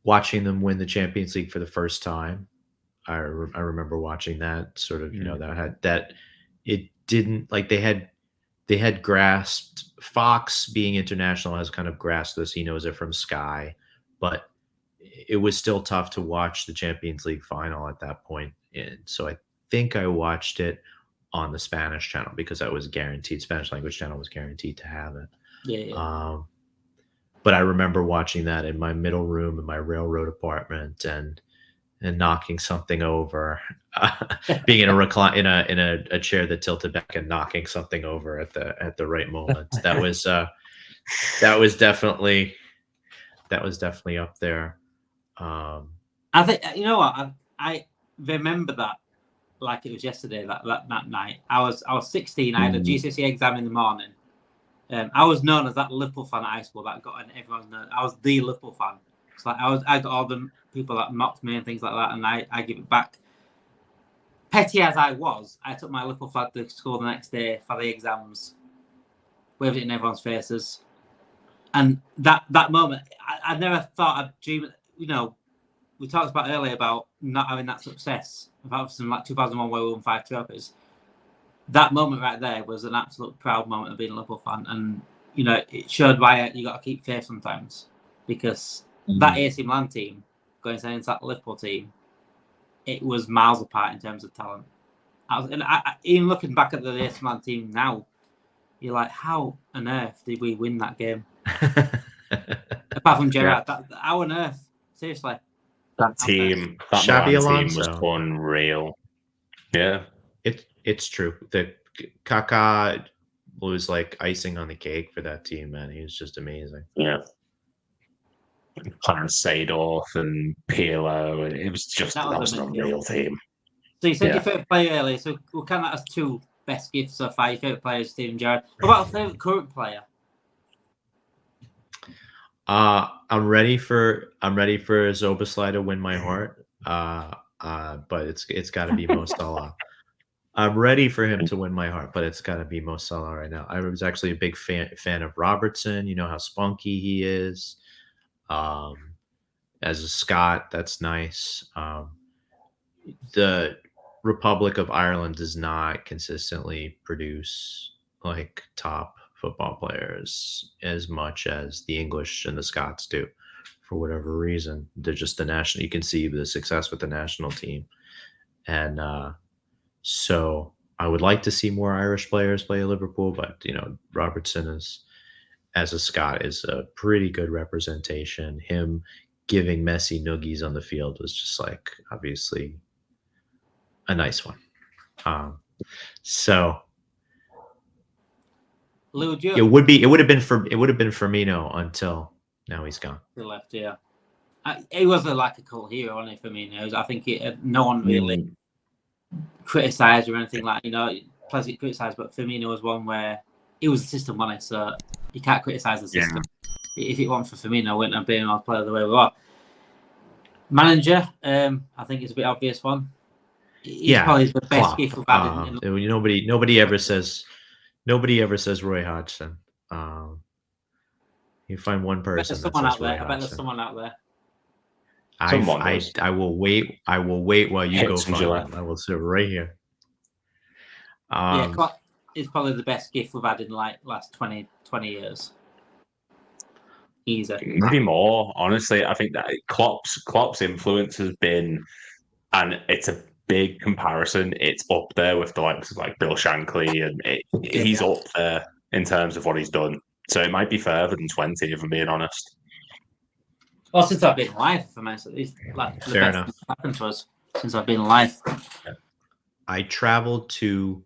Watching them win the Champions League for the first time, I remember watching that. Sort of, it didn't, like, they had grasped, Fox being international has kind of grasped this. He knows it from Sky, but it was still tough to watch the Champions League final at that point. And so I think I watched it on the Spanish channel because that was guaranteed. Spanish language channel was guaranteed to have it. Yeah. But I remember watching that in my middle room in my railroad apartment and knocking something over, being in a chair that tilted back and knocking something over at the right moment. That was definitely up there. I think I remember that like it was yesterday. That night, I was 16. I had a GCSE exam in the morning. I was known as that Liverpool fan at high school that got in everyone's known. I was the Liverpool fan. It's like I got all the people that mocked me and things like that, and I give it back. Petty as I was, I took my Liverpool flag to school the next day for the exams, waved it in everyone's faces, and that moment, I never thought I'd dream. We talked about earlier about not having that success. About some like 2001 where we won 5 trophies. That moment right there was an absolute proud moment of being a Liverpool fan, and it showed why you got to keep faith sometimes, because that AC Milan team going into that Liverpool team, it was miles apart in terms of talent. Even looking back at the AC Milan team now, you're like, how on earth did we win that game? Apart from Gerrard, how on earth? Seriously, that team was unreal. Yeah. It's true. The Kaká was like icing on the cake for that team, man. He was just amazing. Yeah. Clarence Seedorf and Pirlo, and it was just that was an unreal team. So you said your favourite player earlier, so we'll count that as 2 best gifts so far. Your favourite player is Steven Gerrard. What about a favourite current player? I'm ready for Szoboszlai to win my heart. But it's got to be Mo Salah. I'm ready for him to win my heart, but it's got to be Mo Salah right now. I was actually a big fan of Robertson. You know how spunky he is. As a Scot, that's nice. The Republic of Ireland does not consistently produce like top football players as much as the English and the Scots do, for whatever reason. They're just the national. You can see the success with the national team, and so I would like to see more Irish players play at Liverpool, but Robertson as a Scot is a pretty good representation. Him giving Messi noogies on the field was just like obviously a nice one. So Lew, it would have been Firmino until now he's gone. He left, yeah. He was a cult hero, wasn't he, Firmino? I think no one really criticised or anything pleasantly criticised, but Firmino was one where it was a system, wasn't it? So You can't criticise the system. If it weren't for Firmino, I wouldn't have been able to play the way we are. Manager, I think it's a bit obvious one. He's probably the best gift we've had. Nobody ever says Roy Hodgson. You find one person that says Roy Hodgson. I bet there's someone out there. I will wait. I will wait while you go find one. I will sit right here. Klopp is probably the best gift we've had in like last 20 years. Easy. Maybe more, honestly. I think that Klopp's influence has been, and it's a big comparison. It's up there with the likes of like Bill Shankly, and he's up there in terms of what he's done. So it might be further than 20, if I'm being honest. Well, since I've been alive, for most, it's like the best thing that's happened to us since I've been alive. I traveled to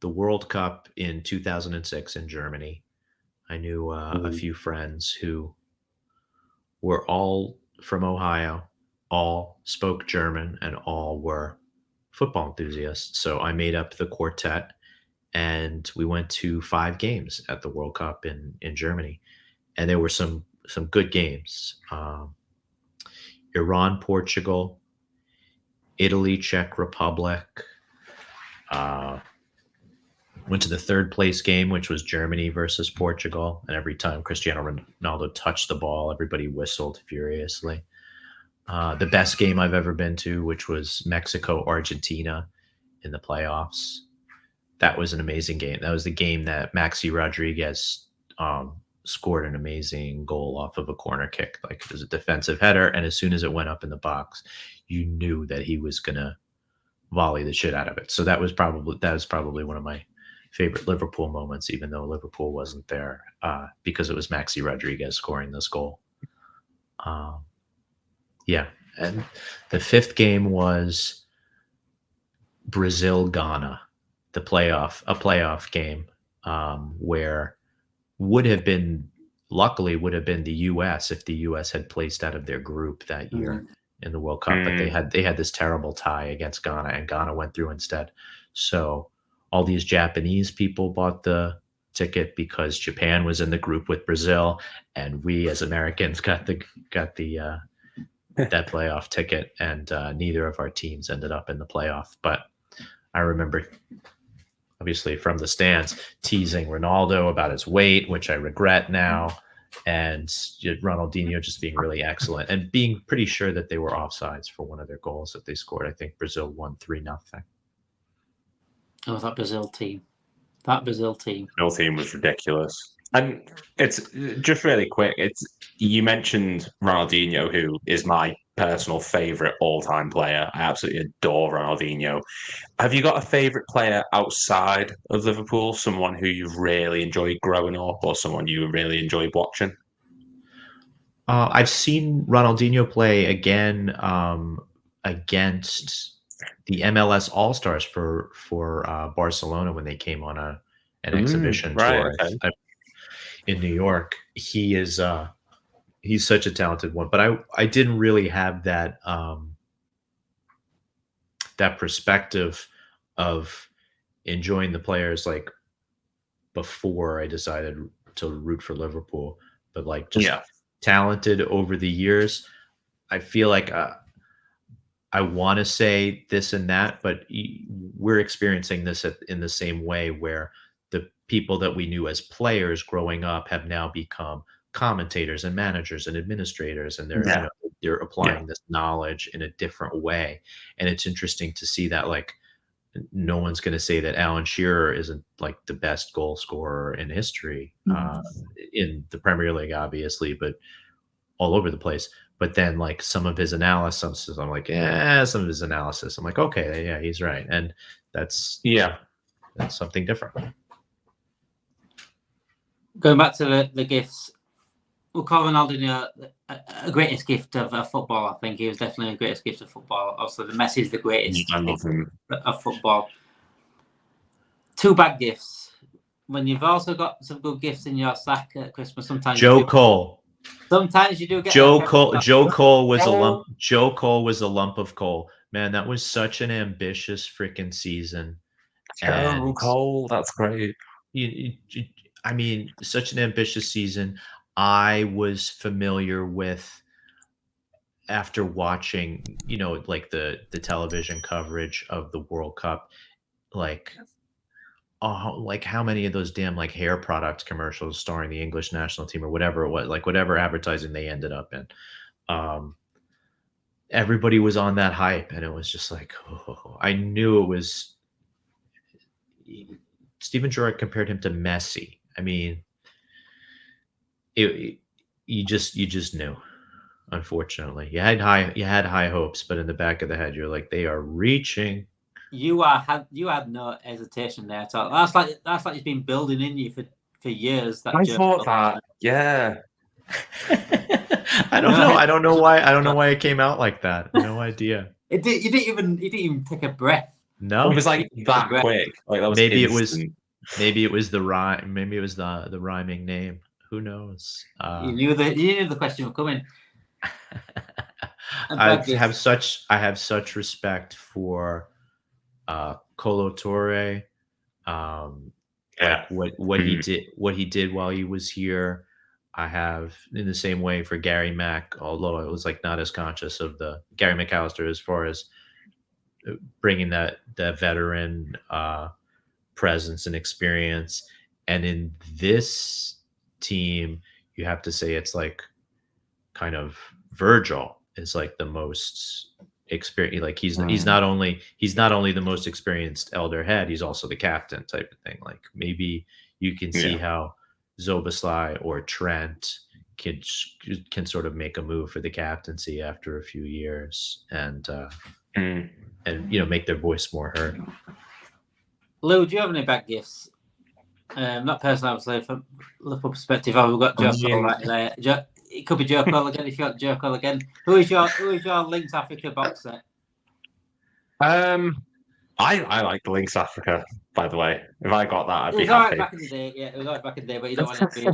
the World Cup in 2006 in Germany. I knew a few friends who were all from Ohio, all spoke German, and all were football enthusiasts. So I made up the quartet, and we went to 5 games at the World Cup in Germany. And there were some good games. Iran, Portugal, Italy, Czech Republic. Went to the 3rd place game, which was Germany versus Portugal. And every time Cristiano Ronaldo touched the ball, everybody whistled furiously. The best game I've ever been to, which was Mexico, Argentina in the playoffs. That was an amazing game. That was the game that Maxi Rodriguez scored an amazing goal off of a corner kick. Like, it was a defensive header, and as soon as it went up in the box, you knew that he was gonna volley the shit out of it. So that was probably one of my favorite Liverpool moments, even though Liverpool wasn't there, because it was Maxi Rodriguez scoring this goal. And the 5th game was Brazil-Ghana, a playoff game, where would have been the U.S. if the U.S. had placed out of their group that year in the World Cup, but they had this terrible tie against Ghana, and Ghana went through instead. So all these Japanese people bought the ticket because Japan was in the group with Brazil, and we as Americans got the that playoff ticket, and neither of our teams ended up in the playoff. But I remember, obviously from the stands, teasing Ronaldo about his weight, which I regret now, and Ronaldinho just being really excellent and being pretty sure that they were offsides for one of their goals that they scored. I think Brazil won 3-0. Oh, that Brazil team. Brazil team was ridiculous. And it's just really quick. You mentioned Ronaldinho, who is my personal favorite all-time player. I absolutely adore Ronaldinho. Have you got a favorite player outside of Liverpool? Someone who you've really enjoyed growing up, or someone you really enjoyed watching? I've seen Ronaldinho play again against the MLS All-Stars for Barcelona when they came on an exhibition tour. Okay. In New York. He's such a talented one, but I didn't really have that that perspective of enjoying the players like before I decided to root for Liverpool, but like just talented over the years. I feel like I want to say this and that, but we're experiencing this in the same way where the people that we knew as players growing up have now become commentators and managers and administrators, and they're applying this knowledge in a different way. And it's interesting to see that, like, no one's going to say that Alan Shearer isn't like the best goal scorer in history in the Premier League, obviously, but all over the place. But then, like, some of his analysis, I'm like, some of his analysis, I'm like, okay, yeah, he's right. And that's something different. Going back to the gifts, we'll call Ronaldinho a greatest gift of football. I think he was definitely the greatest gift of football. Also, the Messi is the greatest gift of football. 2 bad gifts. When you've also got some good gifts in your sack at Christmas, sometimes Joe Cole. Sometimes you do get Joe Cole was a lump of coal. Man, that was such an ambitious freaking season. Joe Cole, that's great. I mean, such an ambitious season. I was familiar with after watching, like the television coverage of the World Cup, like like how many of those damn like hair product commercials starring the English national team or whatever it was, like whatever advertising they ended up in. Everybody was on that hype, and it was just like, oh, I knew it was. Steven Gerrard compared him to Messi. I mean, you just knew. Unfortunately, you had high hopes, but in the back of the head, you're like, they are reaching. You had no hesitation there at all. That's like it's been building in you for years. I thought that, yeah. I don't know. I don't know why. I don't know why it came out like that. No idea. You didn't even take a breath. No, it was like that quick. Like that was maybe instant. Maybe it was the rhyme. Maybe it was the rhyming name. Who knows? You knew the question was coming. I have such respect for Colo Torre. Yeah, like what he did while he was here. I have in the same way for Gary Mac, although I was like not as conscious of the Gary Mac Allister as far as bringing that veteran presence and experience. And in this team, you have to say it's like kind of Virgil is like the most experienced. Like he's not only the most experienced elder head, he's also the captain type of thing. Like maybe you can see how Zoboslai or Trent can sort of make a move for the captaincy after a few years and make their voice more heard. Lou, do you have any back gifts? Not personally, obviously, from Liverpool perspective. We've got Joe Cole right there. It could be Joe Cole again if you got Joe Cole again. Who is your Lynx Africa box set? I like the Lynx Africa, by the way. If I got that, I'd be happy. It was alright back in the day, yeah. It was alright back in the day, but you don't want to be.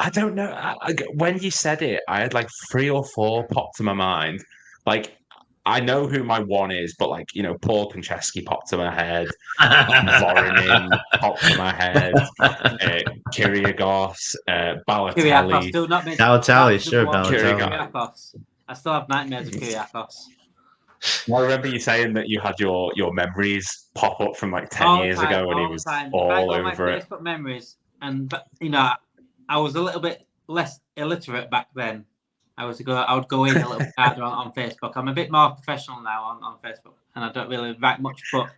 I don't know. When you said it, I had like 3 or 4 popped to my mind. Like, I know who my one is, but like, Paul Konchesky popped to my head. Voronin popped to my head. Kyrgios, Balotelli. Balotelli, sure, Kyrgios. I still have nightmares of Kyrgios. I remember you saying that you had your memories pop up from like 10 years ago when he was all over it. Facebook memories, and I was a little bit less illiterate back then. I would go in a little bit harder on Facebook. I'm a bit more professional now on Facebook, and I don't really write much. But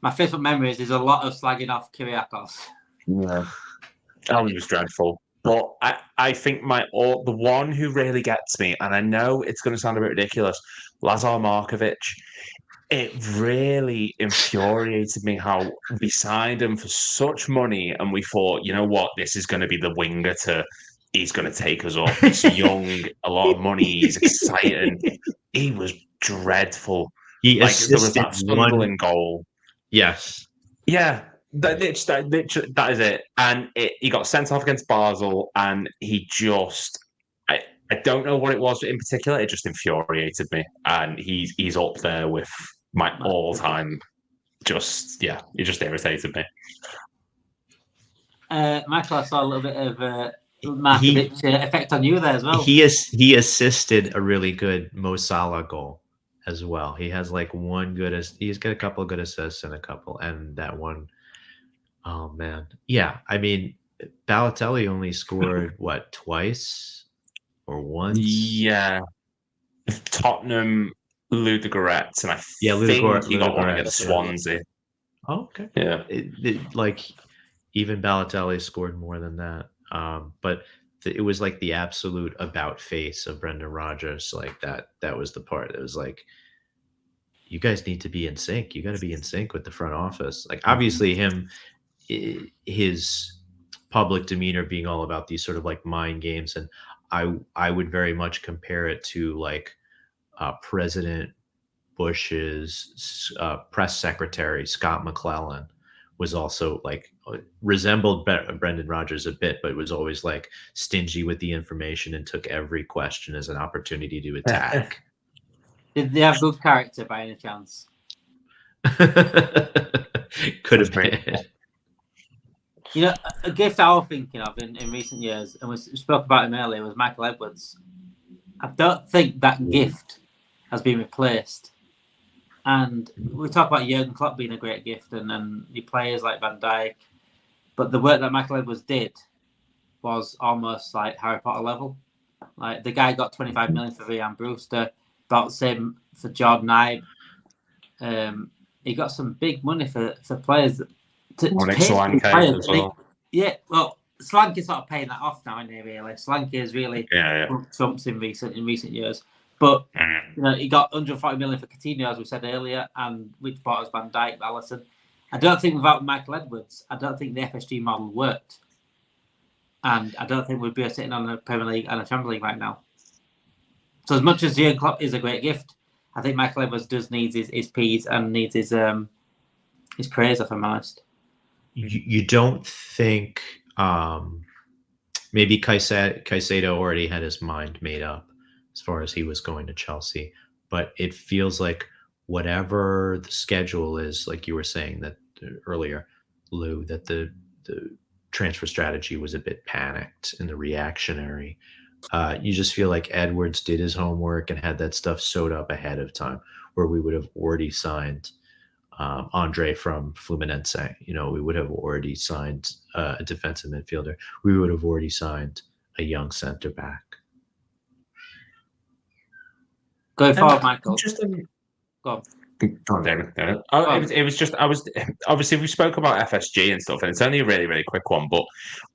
my Facebook memories is a lot of slagging off Kyrgios. Yeah, that was dreadful. But I think the one who really gets me, and I know it's going to sound a bit ridiculous, Lazar Markovic. It really infuriated me how we signed him for such money, and we thought, you know what, this is going to be the winger he's going to take us up. He's young, a lot of money, he's exciting. He was dreadful. He assisted there was that Sunderland goal. Yes. Yeah. That is it. And he got sent off against Basel, and he just... I don't know what it was in particular. It just infuriated me. And he's up there with my all-time... he just irritated me. Michael, I saw a little bit of... Markovic effect on you there as well. He assisted a really good Mo Salah goal as well. He has like he's got a couple of good assists and that one. Oh man, yeah. I mean, Balotelli only scored what, twice or once? Yeah, Tottenham, Ludogorets, and I think he got one against Swansea. Oh, okay. Yeah, even Balotelli scored more than that. But it was like the absolute about face of Brendan Rodgers. Like that was the part. It was like, you guys need to be in sync. You got to be in sync with the front office. Like obviously his public demeanor being all about these sort of like mind games. And I would very much compare it to like President Bush's press secretary, Scott McClellan, was also like resembled Brendan Rodgers a bit, but was always like stingy with the information and took every question as an opportunity to attack. Did they have good character by any chance? Could have been. You know, a gift I was thinking of in recent years, and we spoke about him earlier, was Michael Edwards. I don't think that gift has been replaced. And we talk about Jurgen Klopp being a great gift, and your players like Van Dijk, but the work that Michael Edwards did was almost like Harry Potter level. Like the guy got 25 million for Ryan Brewster, about the same for Jordan Ibe. He got some big money for players to pay players. As well. Yeah, well, Solanke's sort of paying that off now, isn't he? Really, Solanke has really trumps in recent years. But you know, he got 140 million for Coutinho, as we said earlier, and which bought us Van Dijk, Alisson. I don't think without Michael Edwards, I don't think the FSG model worked, and I don't think we'd be sitting on the Premier League and a Champions League right now. So as much as Jurgen Klopp is a great gift, I think Michael Edwards does need his P's and needs his praise, if I'm honest. You don't think maybe Caicedo already had his mind made up as far as he was going to Chelsea, but it feels like whatever the schedule is, like you were saying that earlier, Lou, that the transfer strategy was a bit panicked and the reactionary. You just feel like Edwards did his homework and had that stuff sewed up ahead of time, where we would have already signed Andre from Fluminense. You know, we would have already signed a defensive midfielder. We would have already signed a young center back. Go forward, Michael. Go on, Damon. It was just, obviously we spoke about FSG and stuff, and it's only a really, really quick one. But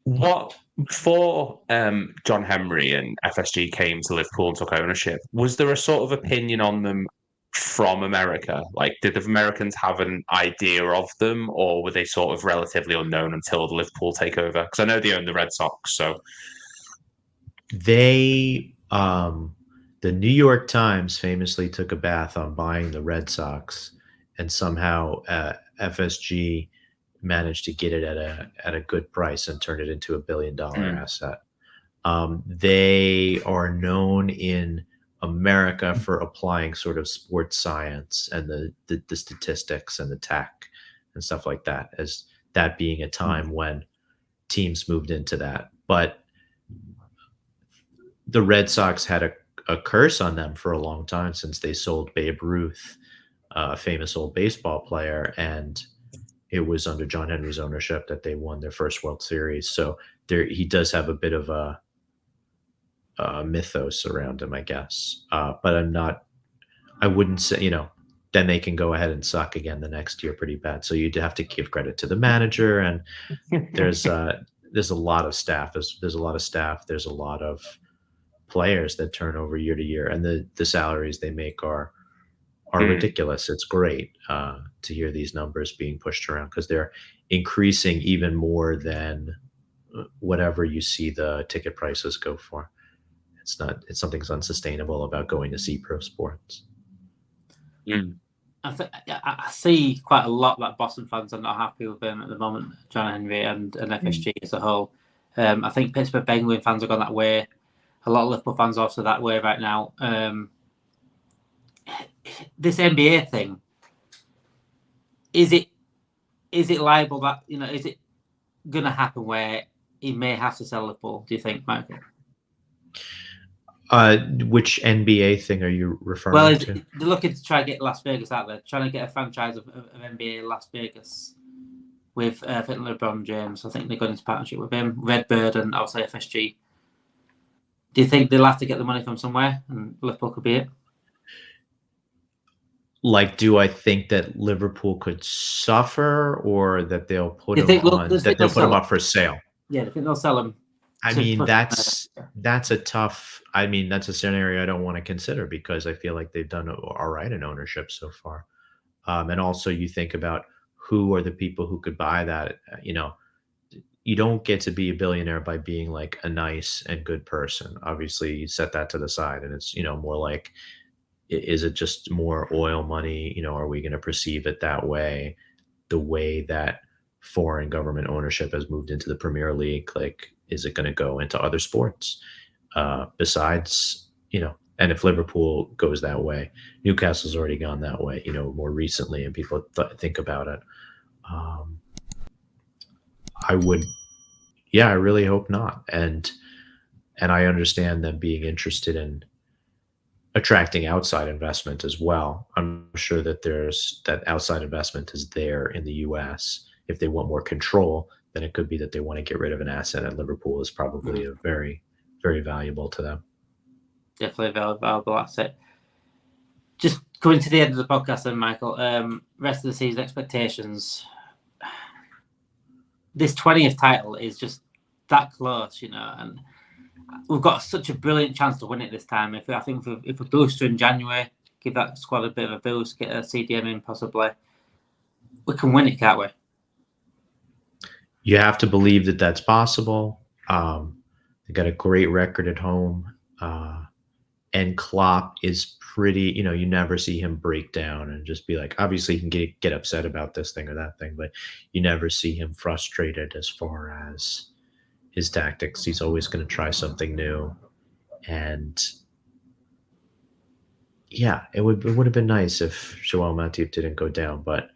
what before John Henry and FSG came to Liverpool and took ownership, was there a sort of opinion on them from America? Like, did the Americans have an idea of them, or were they sort of relatively unknown until the Liverpool takeover? Because I know they own the Red Sox, so they. The New York Times famously took a bath on buying the Red Sox, and somehow FSG managed to get it at a good price and turn it into $1 billion asset. They are known in America for applying sort of sports science and the statistics and the tech and stuff like that, as that being a time when teams moved into that. But the Red Sox had a curse on them for a long time, since they sold Babe Ruth, a famous old baseball player, and it was under John Henry's ownership that they won their first World Series. So he does have a bit of a mythos around him, I guess. But I wouldn't say, you know, then they can go ahead and suck again the next year pretty bad. So you'd have to give credit to the manager, and there's a lot of staff. There's a lot of staff. There's a lot of players that turn over year to year, and the salaries they make are ridiculous. It's great to hear these numbers being pushed around, because they're increasing even more than whatever you see the ticket prices go for. It's something's unsustainable about going to see pro sports. I see quite a lot that Boston fans are not happy with him at the moment, John Henry and FSG as a whole. I think Pittsburgh Penguin fans have gone that way. A lot of Liverpool fans are also that way right now. This NBA thing, is it liable that, you know, is it going to happen where he may have to sell Liverpool, do you think, Michael? Which NBA thing are you referring to? They're looking to try to get Las Vegas out there, trying to get a franchise of NBA Las Vegas with I think LeBron James. I think they're going into partnership with him, Redbird, and I'll say FSG. Do you think they'll have to get the money from somewhere, and Liverpool could be it? Like, do I think that Liverpool could suffer, or that they'll put him up for sale? Yeah, I think they'll sell him. I mean, that's a tough. I mean, that's a scenario I don't want to consider, because I feel like they've done all right in ownership so far. And also, you think about who are the people who could buy that. You know, you don't get to be a billionaire by being like a nice and good person. Obviously, you set that to the side, and it's, you know, more like, is it just more oil money? You know, are we going to perceive it that way? The way that foreign government ownership has moved into the Premier League, like, is it going to go into other sports? Besides, you know, and if Liverpool goes that way, Newcastle's already gone that way, you know, more recently, and people think about it. I would, yeah, I really hope not. And I understand them being interested in attracting outside investment as well. I'm sure that that outside investment is there in the US. If they want more control, then it could be that they want to get rid of an asset, and Liverpool is probably a very, very valuable to them. Definitely a valuable asset. Just coming to the end of the podcast then, Michael, rest of the season expectations. This 20th title is just that close, and we've got such a brilliant chance to win it this time. If we boost in January, give that squad a bit of a boost, get a CDM in possibly, we can win it, can't we? You have to believe that that's possible. They got a great record at home, and Klopp is pretty. You never see him break down and just be like. Obviously, he can get upset about this thing or that thing, but you never see him frustrated as far as his tactics. He's always going to try something new, and yeah, it would have been nice if Joel Matip didn't go down, but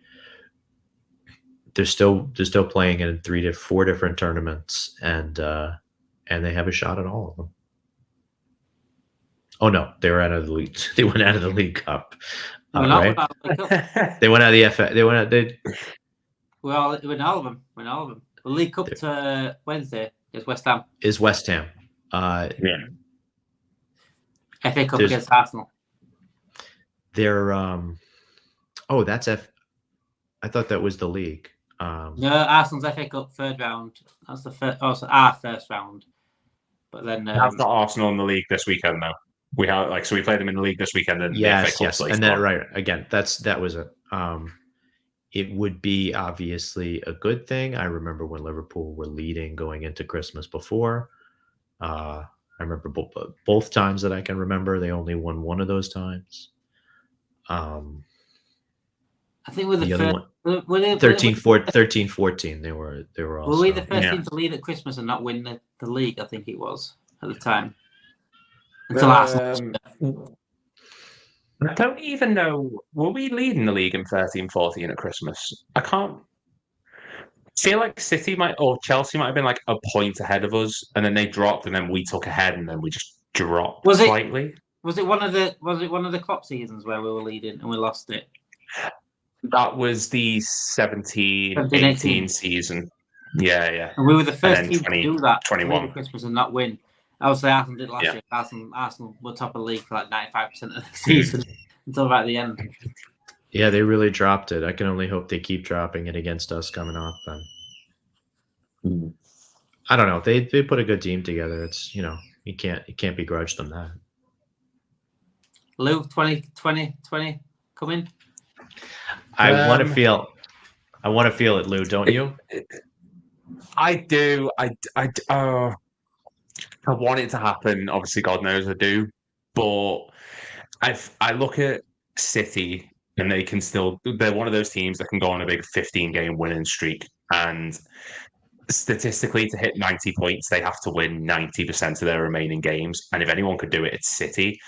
they're still playing in 4 different tournaments, and they have a shot at all of them. Oh no, they were out of the league. They went out of the League Cup. Right? They went out of the FA. They went out. We win all of them. The League Cup to Wednesday is West Ham. Yeah. FA Cup against Arsenal. They're oh, that's I thought that was the league. No, Arsenal's FA Cup third round. That's the first. Also, our first round. But then that's not Arsenal in the league this weekend, though. We have so we played them in the league this weekend, and yes, the FA Cup's and then right again. That was a. It would be obviously a good thing. I remember when Liverpool were leading going into Christmas before. I remember both times that I can remember. They only won one of those times. I think with the other first, one, 13-14. They were also. Were we the first team to lead at Christmas and not win the league? I think it was at the time. Until Arsenal. I don't even know. Were we leading the league in 13-14 at Christmas? I can't feel like City or Chelsea might have been like a point ahead of us, and then they dropped, and then we took ahead, and then we just dropped slightly. Was it one of the Klopp seasons where we were leading and we lost it? That was the 17-18 season. Yeah. And we were the first team to do that. 21 Christmas and not win. Obviously, Arsenal did last year. Arsenal were top of the league for like 95% of the season until right at the end. Yeah, they really dropped it. I can only hope they keep dropping it against us coming up. Then I don't know. They put a good team together. It's you can't begrudge them that. Lew, 2020 coming. I want to feel it, Lew. Don't you? I do. I want it to happen. Obviously, God knows I do. But I look at City, and they can still. They're one of those teams that can go on a big 15-game winning streak, and statistically, to hit 90 points, they have to win 90% of their remaining games. And if anyone could do it, it's City.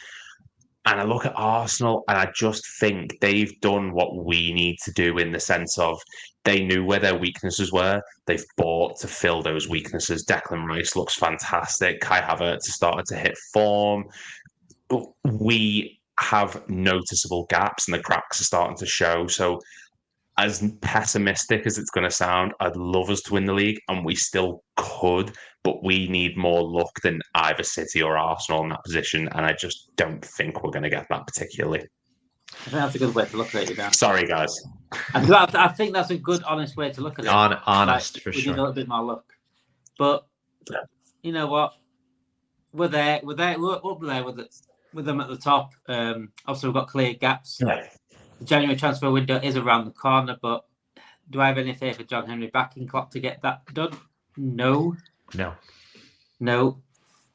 And I look at Arsenal, and I just think they've done what we need to do in the sense of they knew where their weaknesses were. They've bought to fill those weaknesses. Declan Rice looks fantastic. Kai Havertz has started to hit form. We have noticeable gaps, and the cracks are starting to show. So as pessimistic as it's going to sound, I'd love us to win the league, and we still could, but we need more luck than either City or Arsenal in that position, and I just don't think we're going to get that particularly. I think that's a good way to look at it. Now. Sorry, guys. I think that's a good, honest way to look at it. Honest, for sure. We need a little bit more luck. But, you know what? We're there. We're up there with them at the top. Also, we've got clear gaps. Yeah. The January transfer window is around the corner, but do I have any faith in John Henry backing Klopp to get that done? No.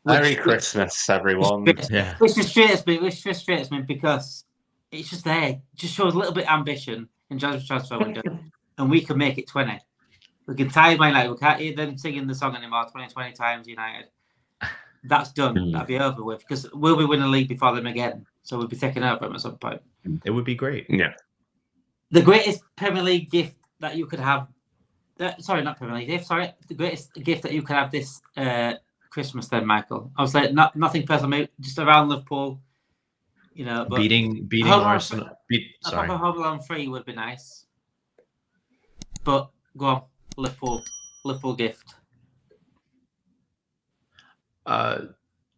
Merry Christmas, everyone. Which frustrates me because it's just there. It just shows a little bit of ambition in January transfer window, and we can make it 20. We can tie Man United. We can't hear them singing the song anymore. 20 times United. That's done. That'll be over with because we'll be winning the league before them again. So we'll be taking over them at some point. It would be great. Yeah. The greatest Premier League gift that you could have Sorry, not Premier League gift. Sorry, the greatest gift that you can have this Christmas, then, Michael. Obviously, nothing personal, just around Liverpool. You know, but beating Arsenal. I thought a Home Alone 3 would be nice. But go on, Liverpool gift.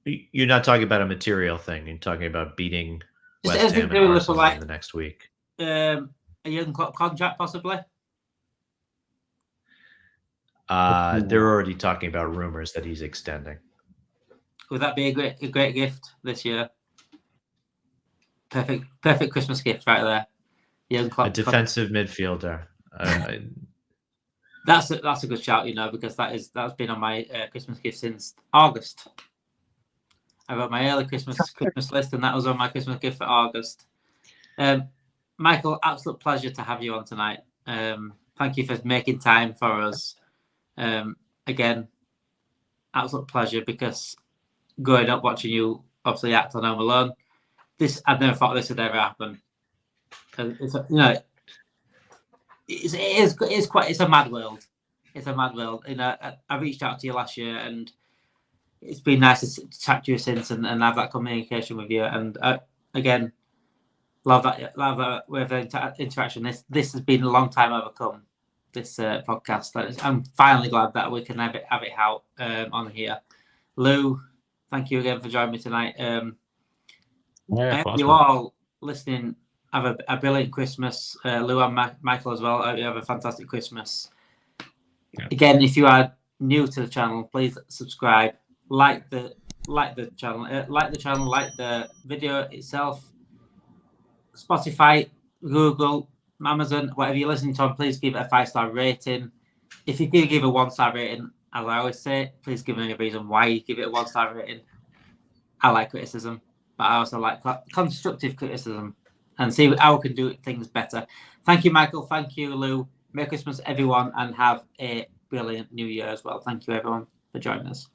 You're not talking about a material thing. You're talking about beating Just West Ham and Arsenal in the next week. A young contract, possibly. They're already talking about rumors that he's extending. Would that be a great gift this year? Perfect Christmas gift right there. Young a defensive midfielder. That's a good shout, you know, because that's been on my Christmas gift since August. I wrote my early Christmas list, and that was on my Christmas gift for August. Michael, absolute pleasure to have you on tonight. Thank you for making time for us. Again, absolute pleasure, because growing up watching you obviously act on Home Alone, I'd never thought this would ever happen. It's a mad world. It's a mad world. You know, I reached out to you last year, and it's been nice to chat to you since and have that communication with you. And again, love that with interaction. This has been a long time overcome. This podcast. I'm finally glad that we can have it out on here. Lew, thank you again for joining me tonight. I hope you all listening have a brilliant Christmas. Lew and Michael as well. I hope you have a fantastic Christmas. Yeah. Again, if you are new to the channel, please subscribe, like the channel, like the video itself. Spotify, Google, Amazon, whatever you're listening to, please give it a 5-star rating. If you do give a 1-star rating, as I always say, please give me a reason why you give it a 1-star rating. I like criticism, but I also like constructive criticism, and see how we can do things better. Thank you, Michael. Thank you, Lew. Merry Christmas, everyone, and have a brilliant New Year as well. Thank you, everyone, for joining us.